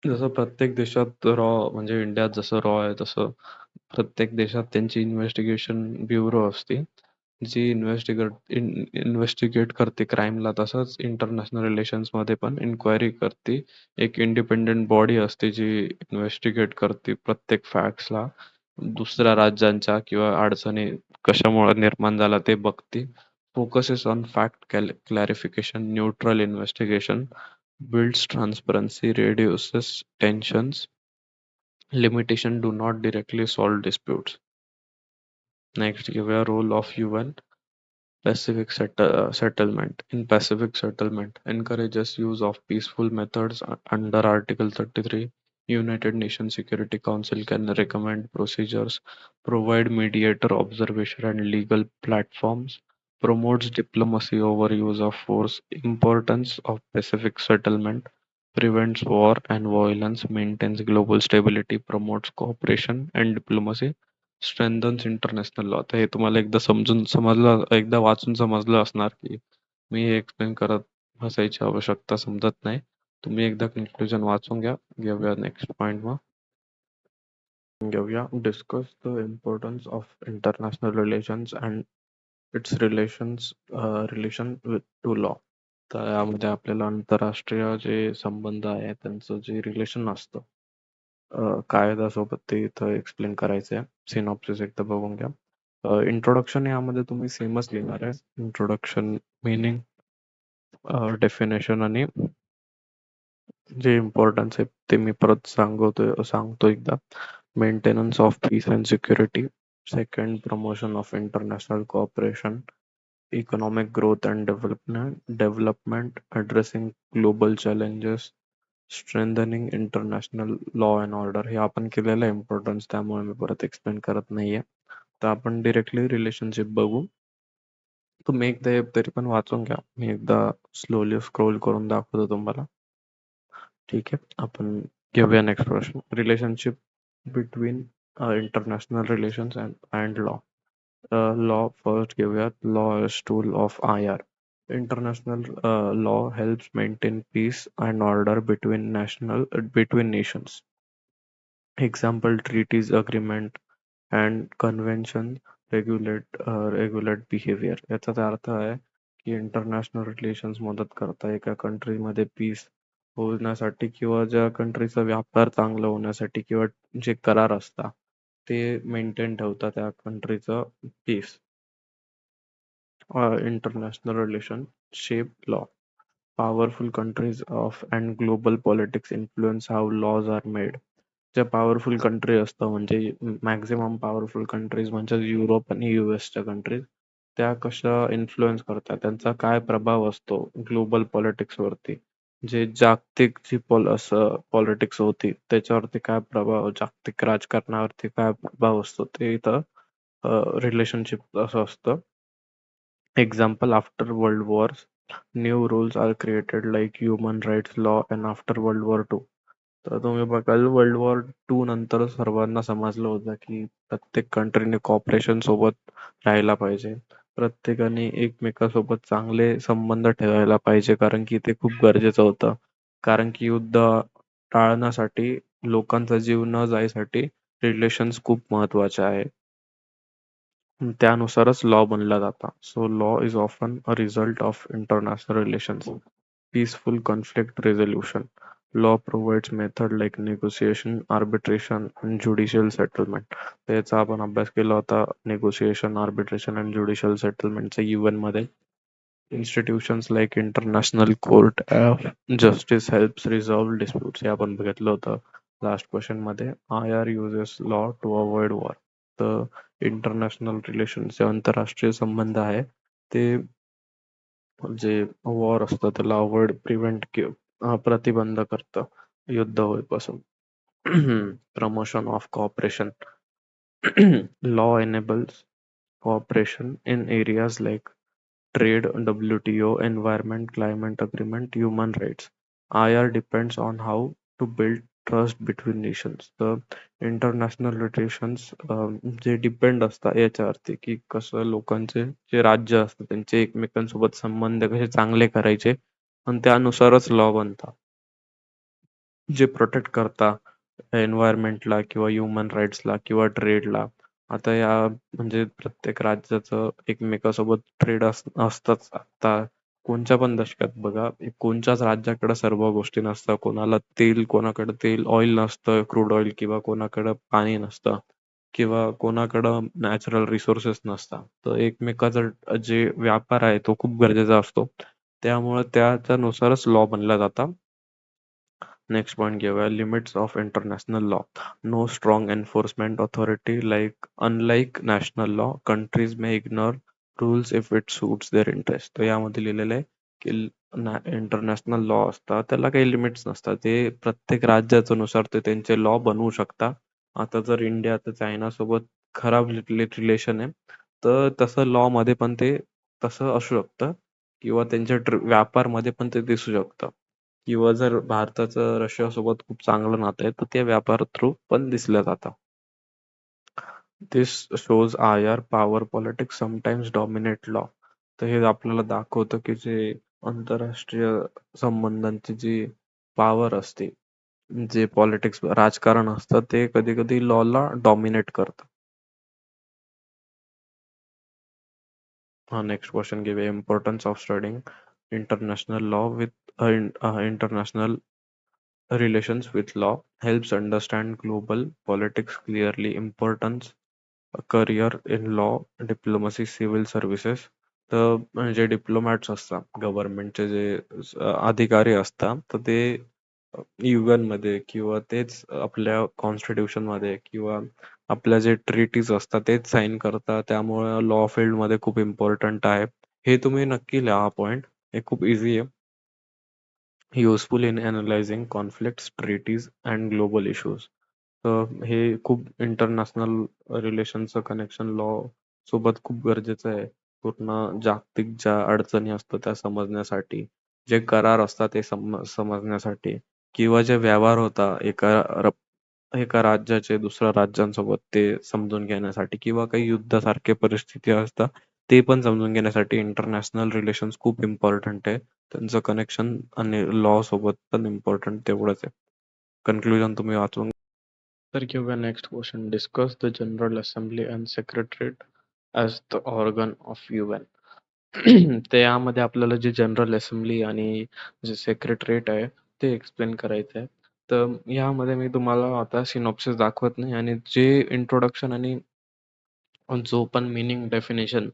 जसं प्रत्येक देशात रॉ म्हणजे इंडियात जसं रॉ आहे तसं प्रत्येक देशात त्यांची इन्व्हेस्टिगेशन ब्युरो असते जी इन्व्हेस्टिगेट करते क्राईमला. तसंच इंटरनॅशनल रिलेशन्स मध्ये पण इन्क्वायरी करते. एक इंडिपेंडेंट बॉडी असते जी इन्व्हेस्टिगेट करते प्रत्येक फॅक्ट्सला, दुसऱ्या राज्यांच्या किंवा अडचणी कशामुळे निर्माण झाला ते बघते. Focuses on fact clarification, neutral investigation, builds transparency, reduces tensions. Limitation do not directly solve disputes. Next, give a role of UN Pacific settlement. In Pacific settlement, encourages use of peaceful methods under Article 33. United Nations Security Council can recommend procedures, provide mediator observation and legal platforms, promotes diplomacy over use of force, importance of Pacific settlement, prevents war and violence, maintains global stability, promotes cooperation and diplomacy, strengthens international law. तर हे तुम्हाला एकदा समजून समजलं, एकदा वाचून समजलं असणार की मी हे एक्सप्लेन करत बसायची आवश्यकता समजत नाही. तुम्ही एकदा कन्क्लुजन वाचून घ्या. घेऊया नेक्स्ट पॉइंट मग घेऊया discuss the importance of international relations and it's relation with to law. तर यामध्ये आपल्याला आंतरराष्ट्रीय जे संबंध आहे त्यांचं जे रिलेशन असतं कायद्यासोबत ते इथं एक्सप्लेन करायचं आहे. सिनॉप्सिस एकदा बघून घ्या. इंट्रोडक्शन यामध्ये तुम्ही सेमच लिहिणार आहे. इंट्रोडक्शन मीनिंग, डेफिनेशन आणि जे इम्पॉर्टन्स आहे ते मी परत सांगतो एकदा. Maintenance of peace and security. Second, promotion of international cooperation. Economic growth and development addressing global challenges. Strengthening international law and order. हे आपण केलेलं आहे इम्पॉर्टन्स, त्यामुळे मी परत एक्सप्लेन करत नाहीये. तर आपण डिरेक्टली रिलेशनशिप बघू. तुम्ही एकदा हे तरी पण वाचून घ्या. मी एकदा स्लोली स्क्रोल करून दाखवतो तुम्हाला. ठीक आहे, आपण घेऊया नेक्स्ट प्रश्न. Relationship between international relations and law. Law first घेऊयात. Law is tool of IR. International law helps maintain peace and order between nations. Example, treaties, agreement, and convention regulate behavior. याचा अर्थ आहे की इंटरनॅशनल रिलेशन्स मदत करतात एका कंट्रीमध्ये पीस होण्यासाठी किंवा ज्या कंट्रीचा व्यापार चांगला होण्यासाठी किंवा जे करार असतात ते मेंटेन ठेवतात त्या कंट्रीचं piece. International relation shape law. Powerful countries of and global politics influence how laws are made. ज्या पॉवरफुल कंट्री असतं म्हणजे मॅक्झिमम पॉवरफुल कंट्रीज म्हणजे युरोप आणि च्या कंट्रीज, त्या कशा इन्फ्लुएन्स करतात, त्यांचा काय प्रभाव असतो ग्लोबल पॉलिटिक्स वरती, जे जागतिक जी पॉलिटिक्स होती त्याच्यावरती काय प्रभाव, जागतिक राजकारणावरती काय प्रभाव असतो ते इथं रिलेशनशिप असं असतं. Example, after World Wars, new rules are created like human rights law and after World War II. तर तुम्ही बघाल वर्ल्ड वॉर 2 नंतर सर्वांना समजलं होतं की प्रत्येक कंट्रीने कॉपरेशन सोबत राहायला पाहिजे. प्रत्येकाने एकमेकांसोबत चांगले संबंध ठेवायला पाहिजे कारण की ते खूप गरजेचं होतं. कारण की युद्ध टाळण्यासाठी लोकांचा जीव न जायसाठी रिलेशन्स खूप महत्वाचे आहे. त्यानुसारच लॉ बनला जाता. So law is often a result of international relations. Peaceful conflict resolution. Law provides method like negotiation, arbitration, and judicial settlement. त्याचा आपण अभ्यास केला होता negotiation, arbitration and judicial settlement चा UN मध्ये. Institutions like International Court of Justice helps resolve disputes. हे आपण बघितलं होतं लास्ट क्वेश्चन मध्ये. IR uses law to avoid war. तर इंटरनॅशनल रिलेशन जे आंतरराष्ट्रीय संबंध आहे ते जे वॉर असतं त्याला अवॉइड प्रतिबंध करतं युद्ध होईपासून. Promotion of cooperation. Law enables cooperation in areas like trade, WTO, environment, climate agreement, human rights. IR depends on how to build trust between nations. The international relations जे डिपेंड असतात याच्यावरती की कसं लोकांचे जे राज्य असतात त्यांचे एकमेकांसोबत संबंध कसे चांगले करायचे आणि त्यानुसारच लॉ बनतात. जे प्रोटेक्ट करता एन्व्हायरमेंटला किंवा ह्युमन राईट्सला किंवा ट्रेडला. आता या म्हणजे प्रत्येक राज्याचं एकमेकांसोबत ट्रेड असतंच. आता कोणत्या पण दशकात बघा कोणत्याच राज्याकडे सर्व गोष्टी नसतात. कोणाकडे तेल ऑइल नसतं, क्रूड ऑइल किंवा कोणाकडे पाणी नसतं किंवा कोणाकडं नॅचरल रिसोर्सेस नसतात. तर एकमेकाचा जे व्यापार आहे तो खूप गरजेचा असतो. त्यामुळे त्याच्यानुसारच लॉ बनला जातात. नेक्स्ट पॉइंट घेऊया limits of international law. No strong enforcement authority like unlike national law countries may ignore rules if it suits their interest. तर यामध्ये लिहिलेलं आहे की इंटरनॅशनल लॉ असतात त्याला काही लिमिट्स नसतात. ते प्रत्येक राज्याच्या नुसार ते त्यांचे लॉ बनवू शकता. आता जर इंडिया तर चायना सोबत खराब रिलेशन आहे तर तसं लॉ मध्ये पण ते तसं असू शकतं किंवा त्यांच्या व्यापारमध्ये पण ते दिसू शकतं. किंवा जर भारताचं रशियासोबत खूप चांगलं नातं आहे, तर ते व्यापार थ्रू पण दिसलं जातं. This shows I power politics sometimes dominate law. तर हे आपल्याला दाखवतं की जे आंतरराष्ट्रीय संबंधांची जी पॉवर असते, जे पॉलिटिक्स राजकारण असतं ते कधी कधी लॉला डॉमिनेट करतं. नेक्स्ट क्वेश्चन घेऊया importance of studying international law with international relations with law helps understand global politics clearly. Importance a career in law, diplomacy, civil services. तर जे डिप्लोमॅट्स असतात गव्हर्नमेंटचे जे अधिकारी असतात तर ते UN मध्ये किंवा तेच आपल्या कॉन्स्टिट्यूशन मध्ये किंवा आपल्या जे ट्रीटीज असतात तेच साईन करतात. त्यामुळे लॉ फील्ड मध्ये खूप इम्पॉर्टंट आहे. हे तुम्ही नक्की लिहा हा पॉइंट. हे खूप इझी आहे. Useful in analysing conflicts, treaties and global issues. तर हे खूप इंटरनॅशनल रिलेशनचं कनेक्शन लॉ सोबत खूप गरजेचं आहे. पूर्ण जागतिक ज्या अडचणी असतात त्या समजण्यासाठी, जे करार असतात ते समजण्यासाठी किंवा जे व्यवहार होता एका राज्याचे दुसऱ्या राज्यांसोबत ते समजून घेण्यासाठी किंवा काही युद्धासारखे परिस्थिती असतात ते पण समजून घेण्यासाठी इंटरनॅशनल रिलेशन्स खूप इम्पॉर्टंट आहे. त्यांचं कनेक्शन आणि लॉ सोबत पण इम्पॉर्टंट तेवढंच आहे. कन्क्लुजन तुम्ही वाचून तर घेऊया next question. Discuss the general assembly and secretariat as the organ of UN. तर यामध्ये आपल्याला जे जनरल असेंब्ली आणि जे सेक्रेटरीएट आहे ते एक्सप्लेन करायचं आहे. तर यामध्ये मी तुम्हाला आता सिनॉप्सिस दाखवत नाही आणि जे इंट्रोडक्शन आणि जो पण मीनिंग डेफिनेशन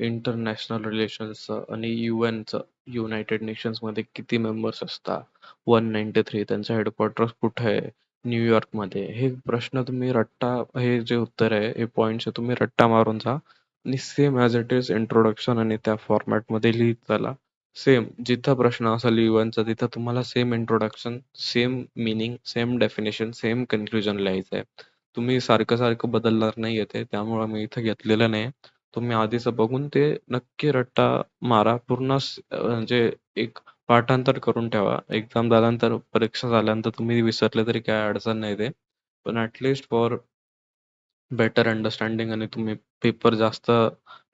इंटरनॅशनल रिलेशन्सचं आणि UNचं युनायटेड नेशन्समध्ये किती मेंबर्स असतात, 193 त्यांचं हेडक्वार्टर्स कुठे आहे, न्यूयॉर्कमध्ये. हे प्रश्न तुम्ही रट्टा हे जे उत्तर आहे हे पॉइंट्स तुम्ही रट्टा मारून जा आणि same as it is introduction आणि त्या फॉर्मॅटमध्ये लिहित चला. सेम जिथं प्रश्न असेल UNचा तिथं तुम्हाला same introduction, same meaning, same definition, same conclusion लिहायचं आहे. तुम्ही सारखं सारखं बदलणार नाहीये ते त्यामुळे मी इथं घेतलेलं नाही. तुम्ही आधीच बघून ते नक्की रट्टा मारा. पूर्ण म्हणजे एक पाठांतर करून ठेवा. एक्झाम झाल्यानंतर, परीक्षा झाल्यानंतर तुम्ही विसरले तरी काही अडचण नाही ते. पण ॲटलीस्ट फॉर बेटर अंडरस्टँडिंग, आणि तुम्ही पेपर जास्त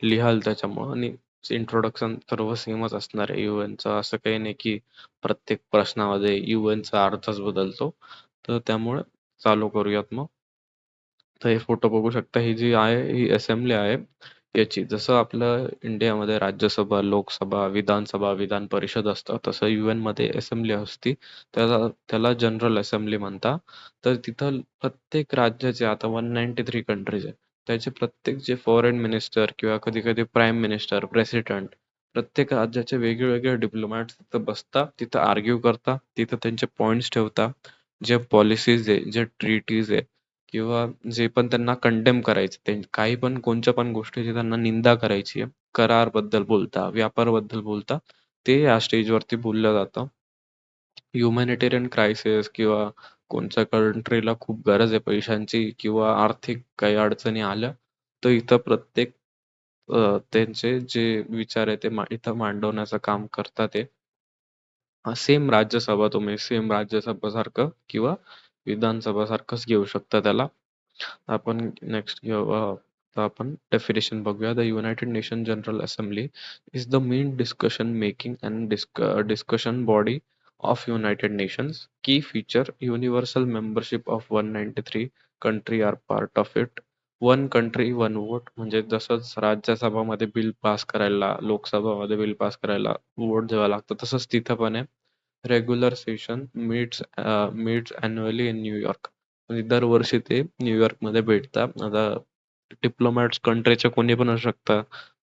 लिहाल त्याच्यामुळं. आणि इंट्रोडक्शन सर्व सेमच असणार आहे यूएनचं. असं काही नाही की प्रत्येक प्रश्नामध्ये यूएनचा अर्थच बदलतो. तर त्यामुळे चालू करूयात मग. तर हे फोटो बघू शकता. ही जी आहे ही असेंब्ली आहे याची. जसं आपलं इंडियामध्ये राज्यसभा, लोकसभा, विधानसभा, विधान परिषद असतं, तसं UN मध्ये असेंब्ली असती. त्याला त्याला जनरल असेंब्ली म्हणतात. तर तिथं प्रत्येक राज्याचे, आता 193 कंट्रीज आहे, त्याचे प्रत्येक जे फॉरेन मिनिस्टर किंवा कधी कधी प्राईम मिनिस्टर, प्रेसिडेंट, प्रत्येक राज्याचे वेगळे डिप्लोमॅट्स तिथं बसतात, तिथं आर्ग्यू करतात, तिथं त्यांचे पॉइंट्स ठेवतात. जे पॉलिसीज आहे, जे ट्रीटीज आहे, किंवा जे पण त्यांना कंडेम करायचं, ते काही पण कोणत्या पण गोष्टीची त्यांना निंदा करायची आहे, करारबद्दल बोलता, व्यापारबद्दल बोलता, ते या स्टेजवरती बोललं जातं. ह्युमॅनिटेरियन क्रायसिस किंवा कोणत्या कंट्रीला खूप गरज आहे पैशांची किंवा आर्थिक काही अडचणी आल्या, तर इथं प्रत्येक त्यांचे जे विचार आहे ते इथं मांडवण्याचं काम करतात ते. सेम राज्यसभा, तुम्ही सेम राज्यसभासारखं किंवा विधानसभासारखंच घेऊ शकता त्याला. आपण नेक्स्ट घेऊ. तर आपण डेफिनेशन बघूया. The United Nation General Assembly is the main discussion making and discussion body of United Nations. Key feature: universal membership of 193 country are part of it. One country one vote, म्हणजे जसंच राज्यसभामध्ये बिल पास करायला, लोकसभामध्ये बिल पास करायला वोट द्यावं लागतं, तसंच तिथं पण आहे. Regular session meets annually in New York. म्हणजे दरवर्षी ते न्यूयॉर्कमध्ये भेटतात. आता डिप्लोमॅट्स कंट्रीचे कोणी पण असू शकतात.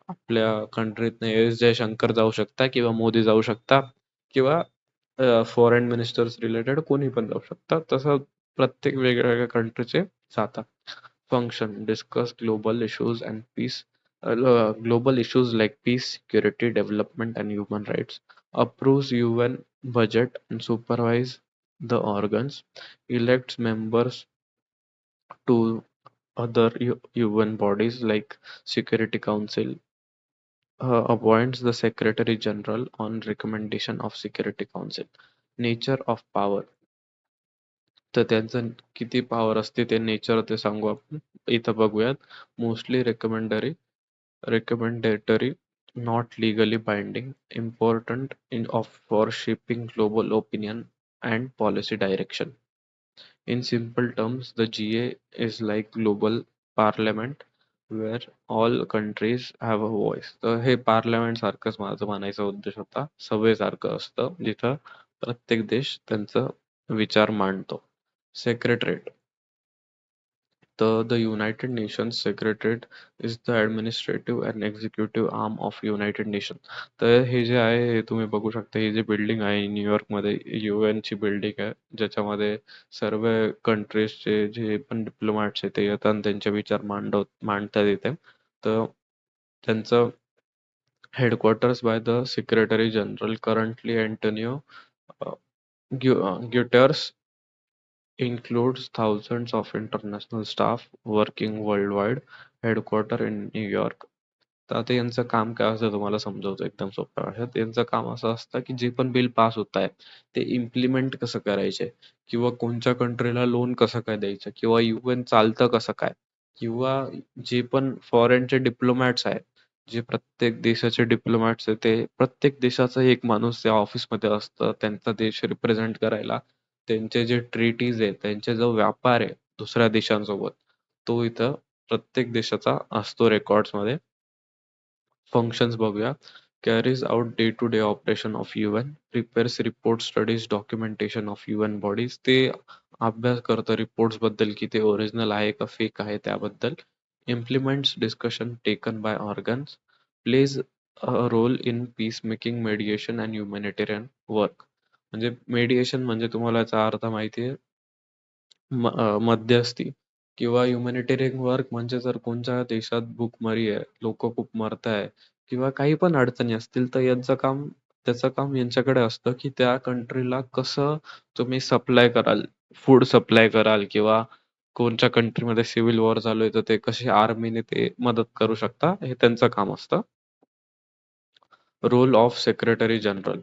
आपल्या कंट्रीतनं एस जयशंकर जाऊ शकता किंवा मोदी जाऊ शकता किंवा फॉरेन मिनिस्टर्स रिलेटेड कोणी पण जाऊ शकतात. तसं प्रत्येक वेगळ्या कंट्रीचे जातात. Function: discuss global issues and peace. Global issues like peace, security, development, and human rights. Approves UN budget and supervise the organs. Elects members to other UN bodies like Security Council. Appoints the Secretary General on recommendation of Security Council. Nature of power. तर त्यांचं किती पॉवर असते ते नेचर ते सांगू आपण. इथं बघूयात. Mostly recommendatory, not legally binding, important for shaping global opinion and policy direction. In simple terms, the GA is like global parliament where all countries have a voice. तर हे पार्लमेंट सारखंच माझं म्हणायचा उद्देश होता. सभेसारखं असतं जिथं प्रत्येक देश त्यांचा विचार मांडतो. Secretariat. The United Nations Secretariat is the administrative and executive arm of United Nations. तर हे जे आहे हे तुम्ही बघू शकता. ही जी बिल्डिंग आहे न्यूयॉर्कमध्ये UN ची बिल्डिंग आहे, ज्याच्यामध्ये सर्व कंट्रीजचे जे पण डिप्लोमॅट्स आहेत ते येतात आणि त्यांचे विचार मांडतात येते. तर त्यांचं headquarters by the secretary general currently Antonio Guterres includes thousands of international staff working worldwide, headquarter in New York. तर आता यांचं काम काय असतं तुम्हाला समजावतो एकदम सोप्या भाषेत. यांचं काम असं असतं की जे पण बिल पास होत आहे ते इम्प्लिमेंट कसं करायचे, किंवा कोणत्या कंट्रीला लोन कसं काय द्यायचं, किंवा UN चालतं कसं काय, किंवा जे पण फॉरेनचे डिप्लोमॅट्स आहेत, जे प्रत्येक देशाचे डिप्लोमॅट्स आहेत, ते प्रत्येक देशाचा एक माणूस त्या ऑफिसमध्ये असतं त्यांचा देश रिप्रेझेंट करायला. त्यांचे जे ट्रीटीज आहेत, त्यांचे जो व्यापार आहे दुसऱ्या देशांसोबत, तो इथं प्रत्येक देशाचा असतो रेकॉर्ड्समध्ये. फंक्शन्स बघूया. Carries out day to day operation of UN. Prepares report, studies, documentation of UN bodies. ते अभ्यास करतं रिपोर्ट्स बद्दल की ते ओरिजिनल आहे का फेक आहे त्याबद्दल. Implements discussion taken by organs. Plays a role in peace making, mediation and humanitarian work. म्हणजे मेडिएशन म्हणजे तुम्हाला याचा अर्थ माहिती आहे, मध्यस्थी. किंवा ह्युमॅनिटेरियन वर्क म्हणजे जर कोणत्या देशात भूकमारी आहे, लोक खूप मरताय किंवा काही पण अडचणी असतील, तर यांचं काम, त्याचं काम यांच्याकडे असतं की त्या कंट्रीला कसं तुम्ही सप्लाय कराल, फूड सप्लाय कराल, किंवा कोणत्या कंट्रीमध्ये सिव्हिल वॉर चालू आहे तर ते कसे आर्मीने ते मदत करू शकता, हे त्यांचं काम असतं. Role of secretary general.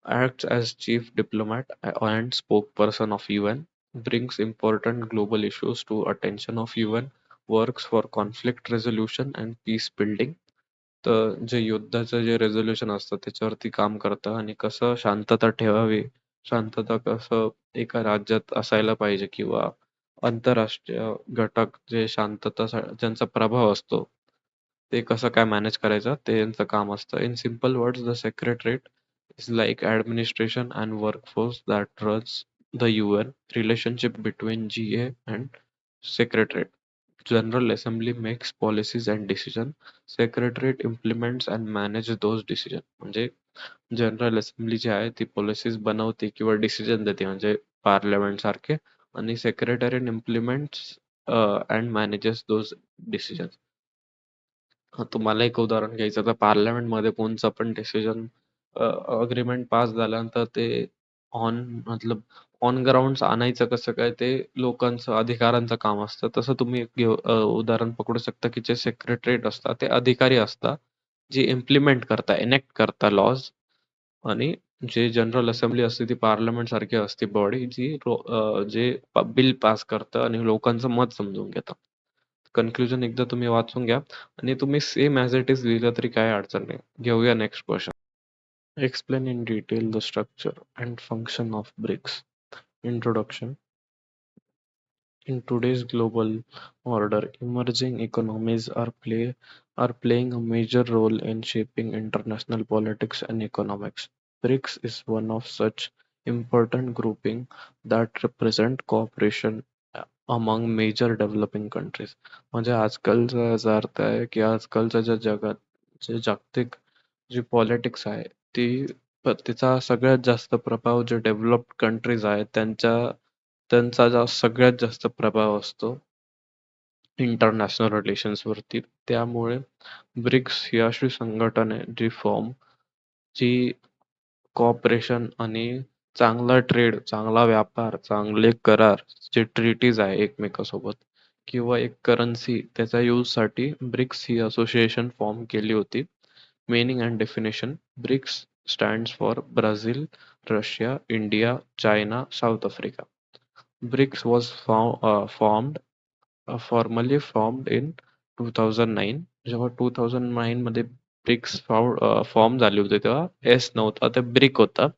acts as chief diplomat and spokesperson of UN, brings important global issues to attention of UN, works for conflict resolution and peace building. तर जे युद्धाचं जे रेझोल्युशन असतं त्याच्यावरती काम करतं आणि कसं शांतता ठेवावी, शांतता कसं एका राज्यात असायला पाहिजे किंवा आंतरराष्ट्रीय घटक जे शांतता ज्यांचा प्रभाव असतो ते कसं काय मॅनेज करायचं ते यांचं काम असतं. In simple words the secretariat is like administration and workforce that runs the UN. Relationship between GA and Secretariat. General Assembly makes policies and decision. Secretariat implements and manages those decision. म्हणजे जनरल असेंब्ली जी आहे ती पॉलिसीज बनवते किंवा डिसिजन देते म्हणजे पार्लमेंट सारखे आणि secretariat implements and manages those decision. तुम्हाला एक उदाहरण घ्यायचं तर पार्लमेंटमध्ये कोणचं पण डिसिजन अग्रीमेंट पास झाल्यानंतर ते मतलब ऑन ग्राउंड आणायचं कसं काय ते लोकांचं अधिकारांचं काम असतं. तसं तुम्ही एक उदाहरण पकडू शकता की जे सेक्रेटरीट असतात ते अधिकारी असतात जे इम्प्लिमेंट करता एनेक्ट करता लॉज आणि जे जनरल असेंब्ली असते ती पार्लमेंट सारखी असते बॉडी जी जे बिल पास करतं आणि लोकांचं मत समजून घेतं. कन्क्लुजन एकदा तुम्ही वाचून घ्या आणि तुम्ही सेम ॲज इट इज लिहिलं तरी काही अडचण नाही. घेऊया next question. Explain in detail the structure and function of BRICS. Introduction. In today's global order, emerging economies are playing a major role in shaping international politics and economics. BRICS is one of such important grouping that represent cooperation among major developing countries. म्हणजे आजकालचा याचा अर्थ आहे की आजकालच्या ज्या जगात जे जागतिक जी पॉलिटिक्स आहे ती तिचा सगळ्यात जास्त प्रभाव जे डेव्हलप्ड कंट्रीज आहेत त्यांचा सगळ्यात जास्त प्रभाव असतो इंटरनॅशनल रिलेशन्स वरती. त्यामुळे ब्रिक्स ही अशी संघटना आहे जी कॉपरेशन आणि चांगला ट्रेड, चांगला व्यापार, चांगले करार, जे ट्रीटीज आहे एकमेकांसोबत किंवा एक करन्सी त्याच्या यूज साठी ब्रिक्स ही असोसिएशन फॉर्म केली होती. Meaning and definition. BRICS stands for Brazil, Russia, India, China, South Africa. BRICS was formally formed in 2009. जेव्हा 2009 मध्ये ब्रिक्स फॉर्म झाले होते तेव्हा एस नव्हता ते ब्रिक होता.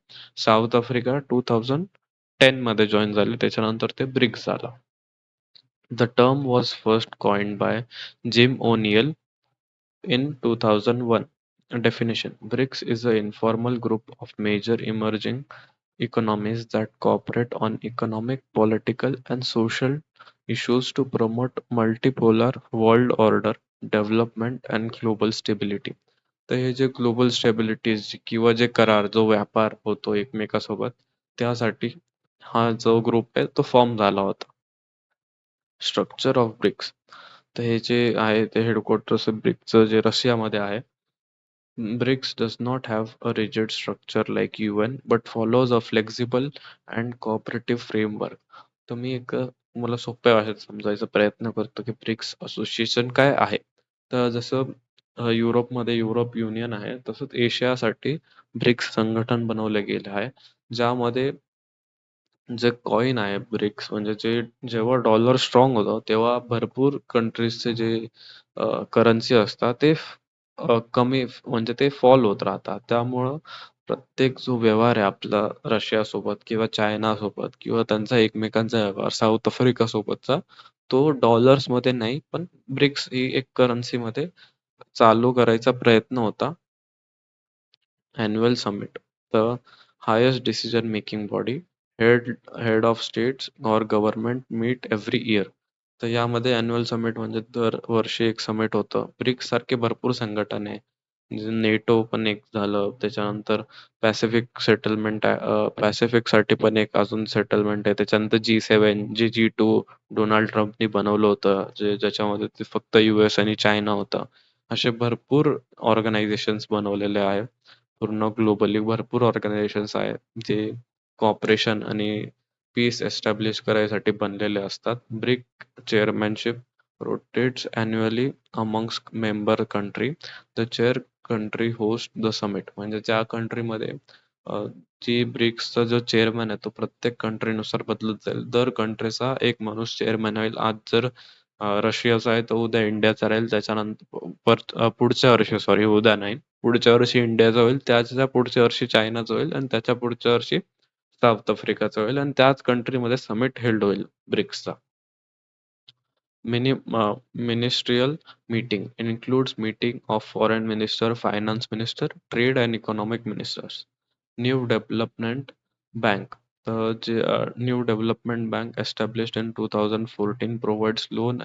साऊथ आफ्रिका 2010 मध्ये जॉईन झाले त्याच्यानंतर ते ब्रिक्स झाला. The term was first coined by Jim O'Neill in 2001. Definition: BRICS is an informal group of major emerging economies that cooperate on economic, political, and social issues to promote multipolar world order, development, and global stability. तर हे जे ग्लोबल स्टेबिलिटीज किंवा जे करार जो व्यापार होतो एकमेकांसोबत त्यासाठी हा जो ग्रुप आहे तो फॉर्म झाला होता. Structure of BRICS. तर हे जे आहे ते हेडक्वार्टर्स ब्रिक्सचं जे रशियामध्ये आहे. BRICS does not have a rigid structure like UN but follows a flexible and cooperative framework. तर मी एक मला सोप्या भाषेत समजायचा प्रयत्न करतो की ब्रिक्स असोसिएशन काय आहे. तर जसं युरोपमध्ये युरोप युनियन आहे तसंच एशियासाठी ब्रिक्स संघटन बनवले गेले आहे ज्यामध्ये जे कॉइन आहे ब्रिक्स म्हणजे जे जेव्हा डॉलर स्ट्रॉंग होतं तेव्हा भरपूर कंट्रीजचे जे करन्सी असतात ते कमी म्हणजे ते फॉल होत राहतात. त्यामुळं प्रत्येक जो व्यवहार आहे आपला रशिया सोबत किंवा चायना सोबत किंवा त्यांचा एकमेकांचा व्यवहार साऊथ आफ्रिका सोबतचा तो डॉलर्स मध्ये नाही पण ब्रिक्स ही एक करन्सी मध्ये चालू करायचा प्रयत्न होता. Annual Summit, the highest decision-making body, head of states or government meet every year. तर यामध्ये अॅन्युअल समिट म्हणजे दर वर्षी एक समिट होतं. ब्रिक्स सारखे भरपूर संघटना आहे. नेटो पण एक झालं त्याच्यानंतर पॅसिफिक सेटलमेंट पॅसिफिक साठी पण एक अजून सेटलमेंट आहे त्याच्यानंतर G7 G2 डोनाल्ड ट्रम्पनी बनवलं होतं ज्याच्यामध्ये ते फक्त US आणि चायना होता. असे भरपूर ऑर्गनायझेशन्स बनवलेले आहेत. पूर्ण ग्लोबली भरपूर ऑर्गनायझेशन्स आहेत जे कॉपरेशन आणि पीस एस्टॅब्लिश करायसाठी बनलेले असतात. BRIC chairmanship rotates annually amongst member country. The chair country host the summit. म्हणजे ज्या कंट्रीमध्ये जी ब्रिक्सचा जो चेअरमन आहे तो प्रत्येक कंट्रीनुसार बदलत जाईल. दर कंट्रीचा एक माणूस चेअरमन होईल. आज जर रशियाचा आहे तर उद्या इंडियाचा राहील. त्याच्यानंतर पुढच्या वर्षी सॉरी उद्या नाही. पुढच्या वर्षी इंडियाचा होईल. त्याच्या पुढच्या वर्षी चायनाचा होईल आणि त्याच्या पुढच्या वर्षी साऊथ आफ्रिकाचा होईल आणि त्याच कंट्रीमध्ये समिट हेल्ड होईल ब्रिक्सचा. Ministerial meeting includes meeting of foreign minister, finance minister, trade and economic ministers. New Development Bank. The New Development Bank established in 2014 provides loan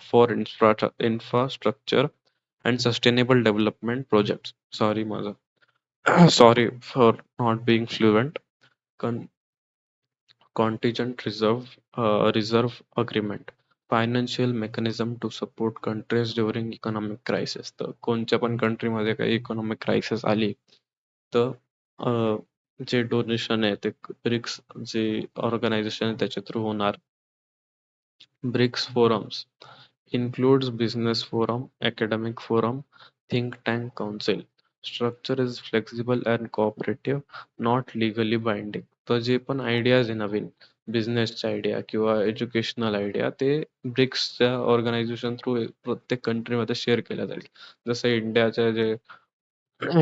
for infrastructure and sustainable development projects. Sorry, mother. Sorry for not being fluent. Con- Contingent reserve agreement, financial mechanism to support countries during economic crisis. तर कोणत्या पण कंट्रीमध्ये काही इकॉनॉमिक क्रायसिस आली तर जे डोनेशन आहे ते ब्रिक्स जे ऑर्गनायझेशन आहे त्याच्या थ्रू होणार. BRICS forums includes business forum, academic forum, think tank council. Structure is flexible and cooperative, not legally binding. तर जे पण आयडियाज आहे नवीन बिझनेसच्या आयडिया किंवा एज्युकेशनल आयडिया ते ब्रिक्सच्या ऑर्गनायझेशन थ्रू प्रत्येक कंट्रीमध्ये शेअर केल्या जाईल. जसं इंडियाच्या जे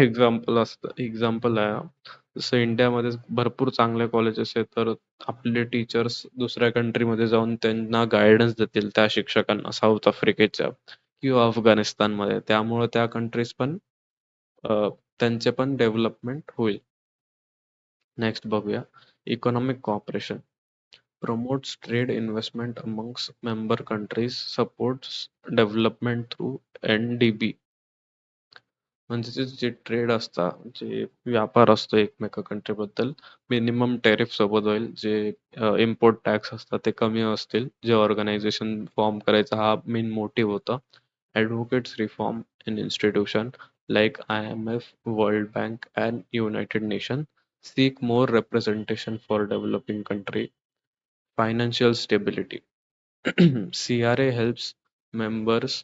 एक्झाम्पल आहे जसं इंडियामध्ये भरपूर चांगले कॉलेजेस आहेत तर आपले टीचर्स दुसऱ्या कंट्रीमध्ये जाऊन त्यांना गायडन्स देतील त्या शिक्षकांना साऊथ आफ्रिकेच्या किंवा अफगाणिस्तानमध्ये त्यामुळे त्या कंट्रीज पण अ, त्यांचे पण डेव्हलपमेंट होईल. नेक्स्ट बघूया economic cooperation promotes trade investment amongst member countries, supports development through NDB. म्हणजे जे ट्रेड असता जे व्यापार असतो एकमेका कंट्री बद्दल मिनिमम टॅरिफ सोबत होईल जे इम्पोर्ट टॅक्स असतात ते कमी असतील जे ऑर्गनायझेशन फॉर्म करायचा हा मेन मोटिव्ह होता advocates reform in institution like IMF, world bank and United nation seek more representation for developing country. Financial stability. CRA helps members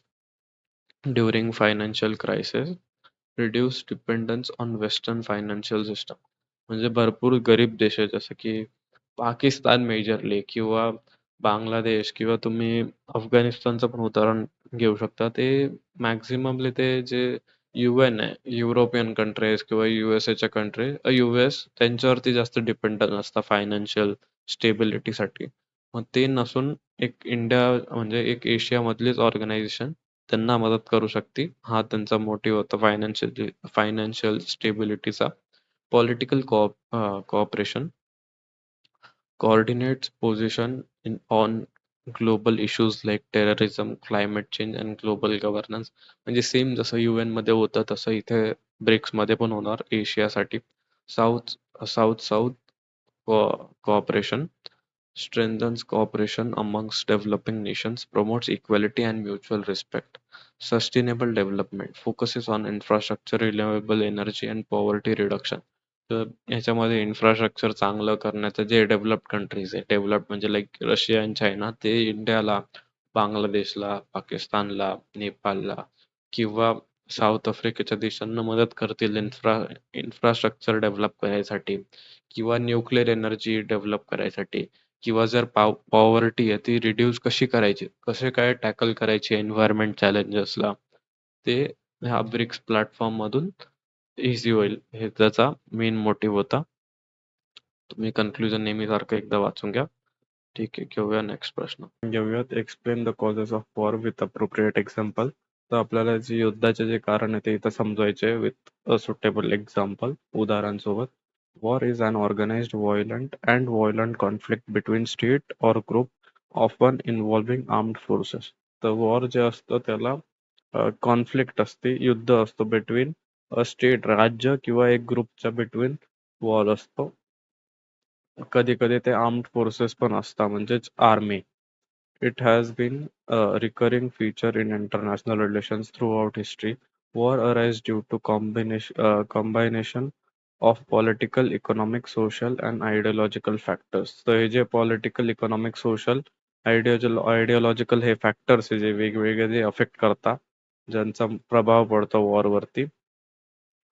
during financial crisis reduce dependence on western financial system. म्हणजे भरपूर गरीब देश आहेत जसं की पाकिस्तान मेजरली किंवा बांगलादेश किंवा तुम्ही अफगाणिस्तानचं पण उदाहरण घेऊ शकता ते मॅक्झिममली ते जे UN आहे युरोपियन कंट्रीज किंवा USA च्या कंट्री US त्यांच्यावरती जास्त डिपेंडंट असतात फायनान्शियल स्टेबिलिटीसाठी. मग ते नसून एक इंडिया म्हणजे एक एशियामधलीच ऑर्गनायझेशन त्यांना मदत करू शकते. हा त्यांचा मोटिव्ह होता फायनान्शियल स्टेबिलिटीचा. Political cooperation coordinates position on global issues like terrorism, climate change and global governance. म्हणजे सेम जसं UN मध्ये होतं तसं इथे ब्रिक्स मध्ये पण होणार एशियासाठी. South south south cooperation strengthens cooperation amongst developing nations, promotes equality and mutual respect. Sustainable development focuses on infrastructure, renewable energy and poverty reduction. तर ह्याच्यामध्ये इन्फ्रास्ट्रक्चर चांगलं करण्याचं जे डेव्हलप्ड कंट्रीज आहे डेव्हलप्ड म्हणजे लाईक रशिया आणि चायना ते इंडियाला, बांगलादेशला, पाकिस्तानला, नेपाळला किंवा साऊथ आफ्रिकेच्या देशांना मदत करतील इन्फ्रास्ट्रक्चर डेव्हलप करायसाठी किंवा न्यूक्लिअर एनर्जी डेव्हलप करायसाठी किंवा जर पॉवर्टी आहे ती रिड्यूस कशी करायची, कसे काय टॅकल करायची एन्व्हायरमेंट चॅलेंजेसला ते ह्या ब्रिक्स प्लॅटफॉर्म मधून इझी होईल हे त्याचा मेन मोटिव्ह होता. तुम्ही कन्क्लुजन नेहमीसारखं एकदा वाचून घ्या. ठीक आहे, घेऊया नेक्स्ट प्रश्न. घेऊयात explain the causes of war with appropriate example. तर आपल्याला जे युद्धाचे जे कारण आहे ते इथं समजायचे विथ अ सुटेबल एक्झाम्पल उदाहरणांसोबत. War is an organised violent conflict between state or group often involving armed forces. तर वॉर जे असतं त्याला कॉन्फ्लिक्ट असते, युद्ध असतो बिटवीन स्टेट राज्य किंवा एक ग्रुपच्या बिटवीन वॉर असतो. कधी कधी ते आर्म्ड फोर्सेस पण असतात म्हणजेच army. It has been a recurring feature in international relations throughout history. War arises due to combination of political, economic, social and ideological factors. तर हे जे political, economic, social, ideological हे factors हे जे वेगवेगळे जे affect करतात, ज्यांचा प्रभाव पडतो war वरती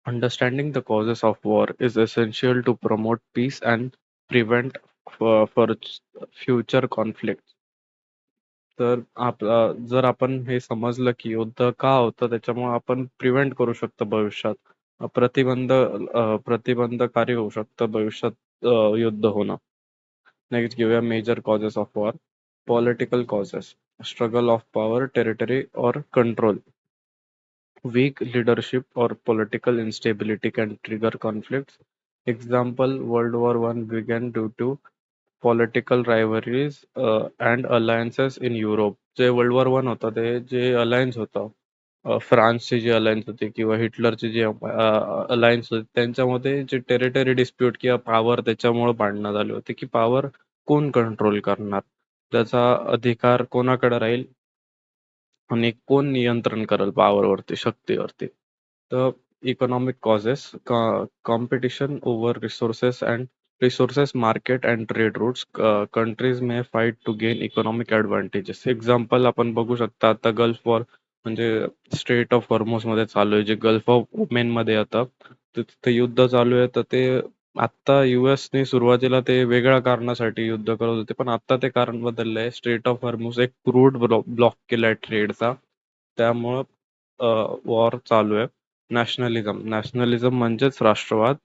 Understanding the causes of war is essential to promote peace and prevent for future conflicts. तर जर आपण हे समजलं की युद्ध का होतं त्याच्यामुळे आपण प्रिव्हेंट करू शकतो भविष्यात. प्रतिबंधकारी होऊ शकतं भविष्यात युद्ध होणं. नेक्स्ट घेऊया major causes of war. Political causes. Struggle of power, territory और control. Weak leadership or political instability can trigger conflicts. Example, World War One began due to political rivalries and alliances in Europe. जे वर्ल्ड वॉर वन होता ते जे अलायन्स होतं फ्रान्सची जी अलायन्स होती किंवा हिटलरची जी अलायन्स होती त्यांच्यामध्ये जे टेरिटरी डिस्प्यूट किंवा पॉवर त्याच्यामुळे भांडणं झाली होती की पॉवर कोण कंट्रोल करणार, त्याचा अधिकार कोणाकडे राहील आणि कोण नियंत्रण करेल पॉवरवरती, शक्तीवरती. तर economic causes, competition over resources and resources market and trade routes, countries may fight to gain economic advantages. Example आपण बघू शकता आता गल्फ वॉर म्हणजे स्ट्रेट ऑफ हॉर्मुझ मध्ये चालू आहे, जे गल्फ ऑफ ओमेन मध्ये येतं. तिथे युद्ध चालू आहे तर ते आता ने सुरुवातीला ते वेगळ्या कारणासाठी युद्ध करत होते पण आता ते कारण बदललंय. स्ट्रेट ऑफ हॉर्मुझ एक क्रूड ब्लॉक केलाय ट्रेडचा, त्यामुळं वॉर चालू आहे. नॅशनलिझम. नॅशनलिझम म्हणजेच राष्ट्रवाद.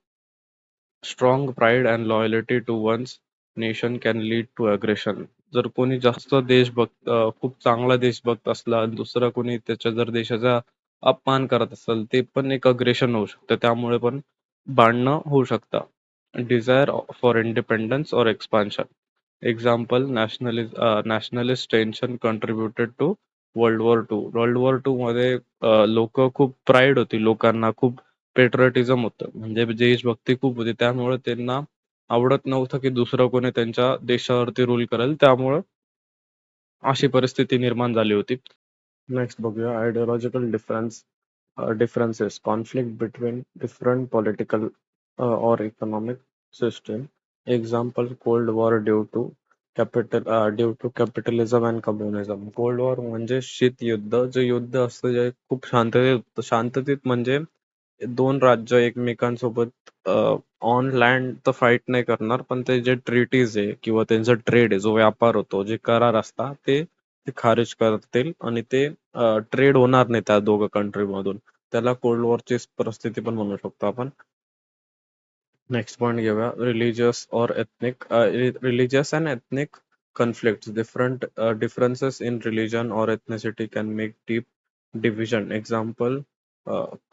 Strong pride and loyalty to one's nation can lead to aggression. जर कोणी जास्त देशभक्त, खूप चांगला देशभक्त असला आणि दुसरा कोणी त्याच्या जर देशाचा अपमान करत असेल ते पण एक अग्रेशन होऊ शकतं, त्यामुळे पण भांडणं होऊ शकतं. डिझायर फॉर इंडिपेंडन्स और expansion. Example, nationalist tension contributed to world war two. World war two मध्ये लोक खूप प्राईड होती, लोकांना खूप पेट्रियटिझम होतं, म्हणजे देशभक्ती खूप होती, त्यामुळे त्यांना आवडत नव्हतं की दुसरं कोणी त्यांच्या देशावरती रूल करेल, त्यामुळं अशी परिस्थिती निर्माण झाली होती. नेक्स्ट बघूया ideological differences, conflict between different political or economic system. Example, Cold War due to capitalism and communism. Cold war म्हणजे शीत युद्ध, जे युद्ध असतं जे खूप शांततेत म्हणजे दोन राज्य एकमेकांसोबत ऑन लँड तर फाईट नाही करणार, पण ते जे ट्रीटीज आहे किंवा त्यांचा ट्रेड आहे, जो व्यापार होतो, जे करार असतात ते ते खारिज करतील आणि ते ट्रेड होणार नाही त्या दोघं कंट्री मधून. त्याला कोल्ड वॉरची परिस्थिती पण म्हणू शकतो आपण. नेक्स्ट पॉइंट घेऊया religious and ethnic conflict. Differences in religion और ethnicity can make deep division. Example,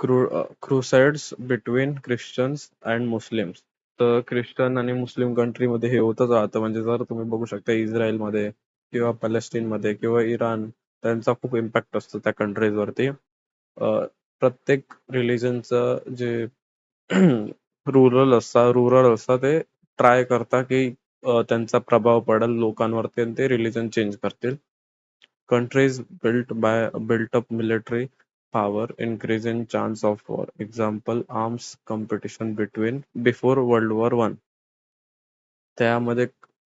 crusades between Christians and Muslims. तर ख्रिश्चन आणि मुस्लिम कंट्रीमध्ये हे होतच राहतं. म्हणजे जर तुम्ही बघू शकता इस्रायलमध्ये किंवा पॅलेस्टीनमध्ये किंवा इराण, त्यांचा खूप इम्पॅक्ट असतो त्या कंट्रीजवरती. प्रत्येक रिलीजनचं जे रुरल असतात ते ट्राय करता की त्यांचा प्रभाव पडेल लोकांवरती आणि ते रिलीजन चेंज करतील. Countries built up military power, increasing chance of war. Example, arms competition between before World War One. त्यामध्ये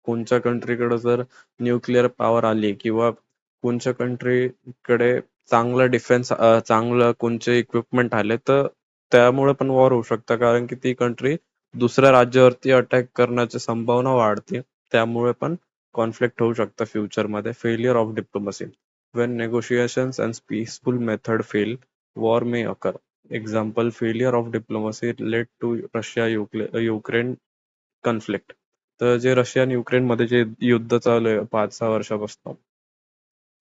कोणत्या कंट्रीकडे जर न्यूक्लिअर पॉवर आली किंवा कोणत्या कंट्रीकडे चांगला डिफेन्स, चांगलं कोणते इक्विपमेंट आले तर त्यामुळे पण वॉर होऊ शकतं, कारण की ती कंट्री दुसऱ्या राज्यावरती अटॅक करण्याची संभावना वाढते, त्यामुळे पण कॉन्फ्लिक्ट होऊ शकतं फ्युचरमध्ये. Failure of diplomacy. When negotiations and peaceful method fail, war may occur. Example, failure of diplomacy led to Russia-Ukraine conflict. तर जे रशिया आणि युक्रेनमध्ये जे युद्ध चालू आहे 5-6 वर्षापासून,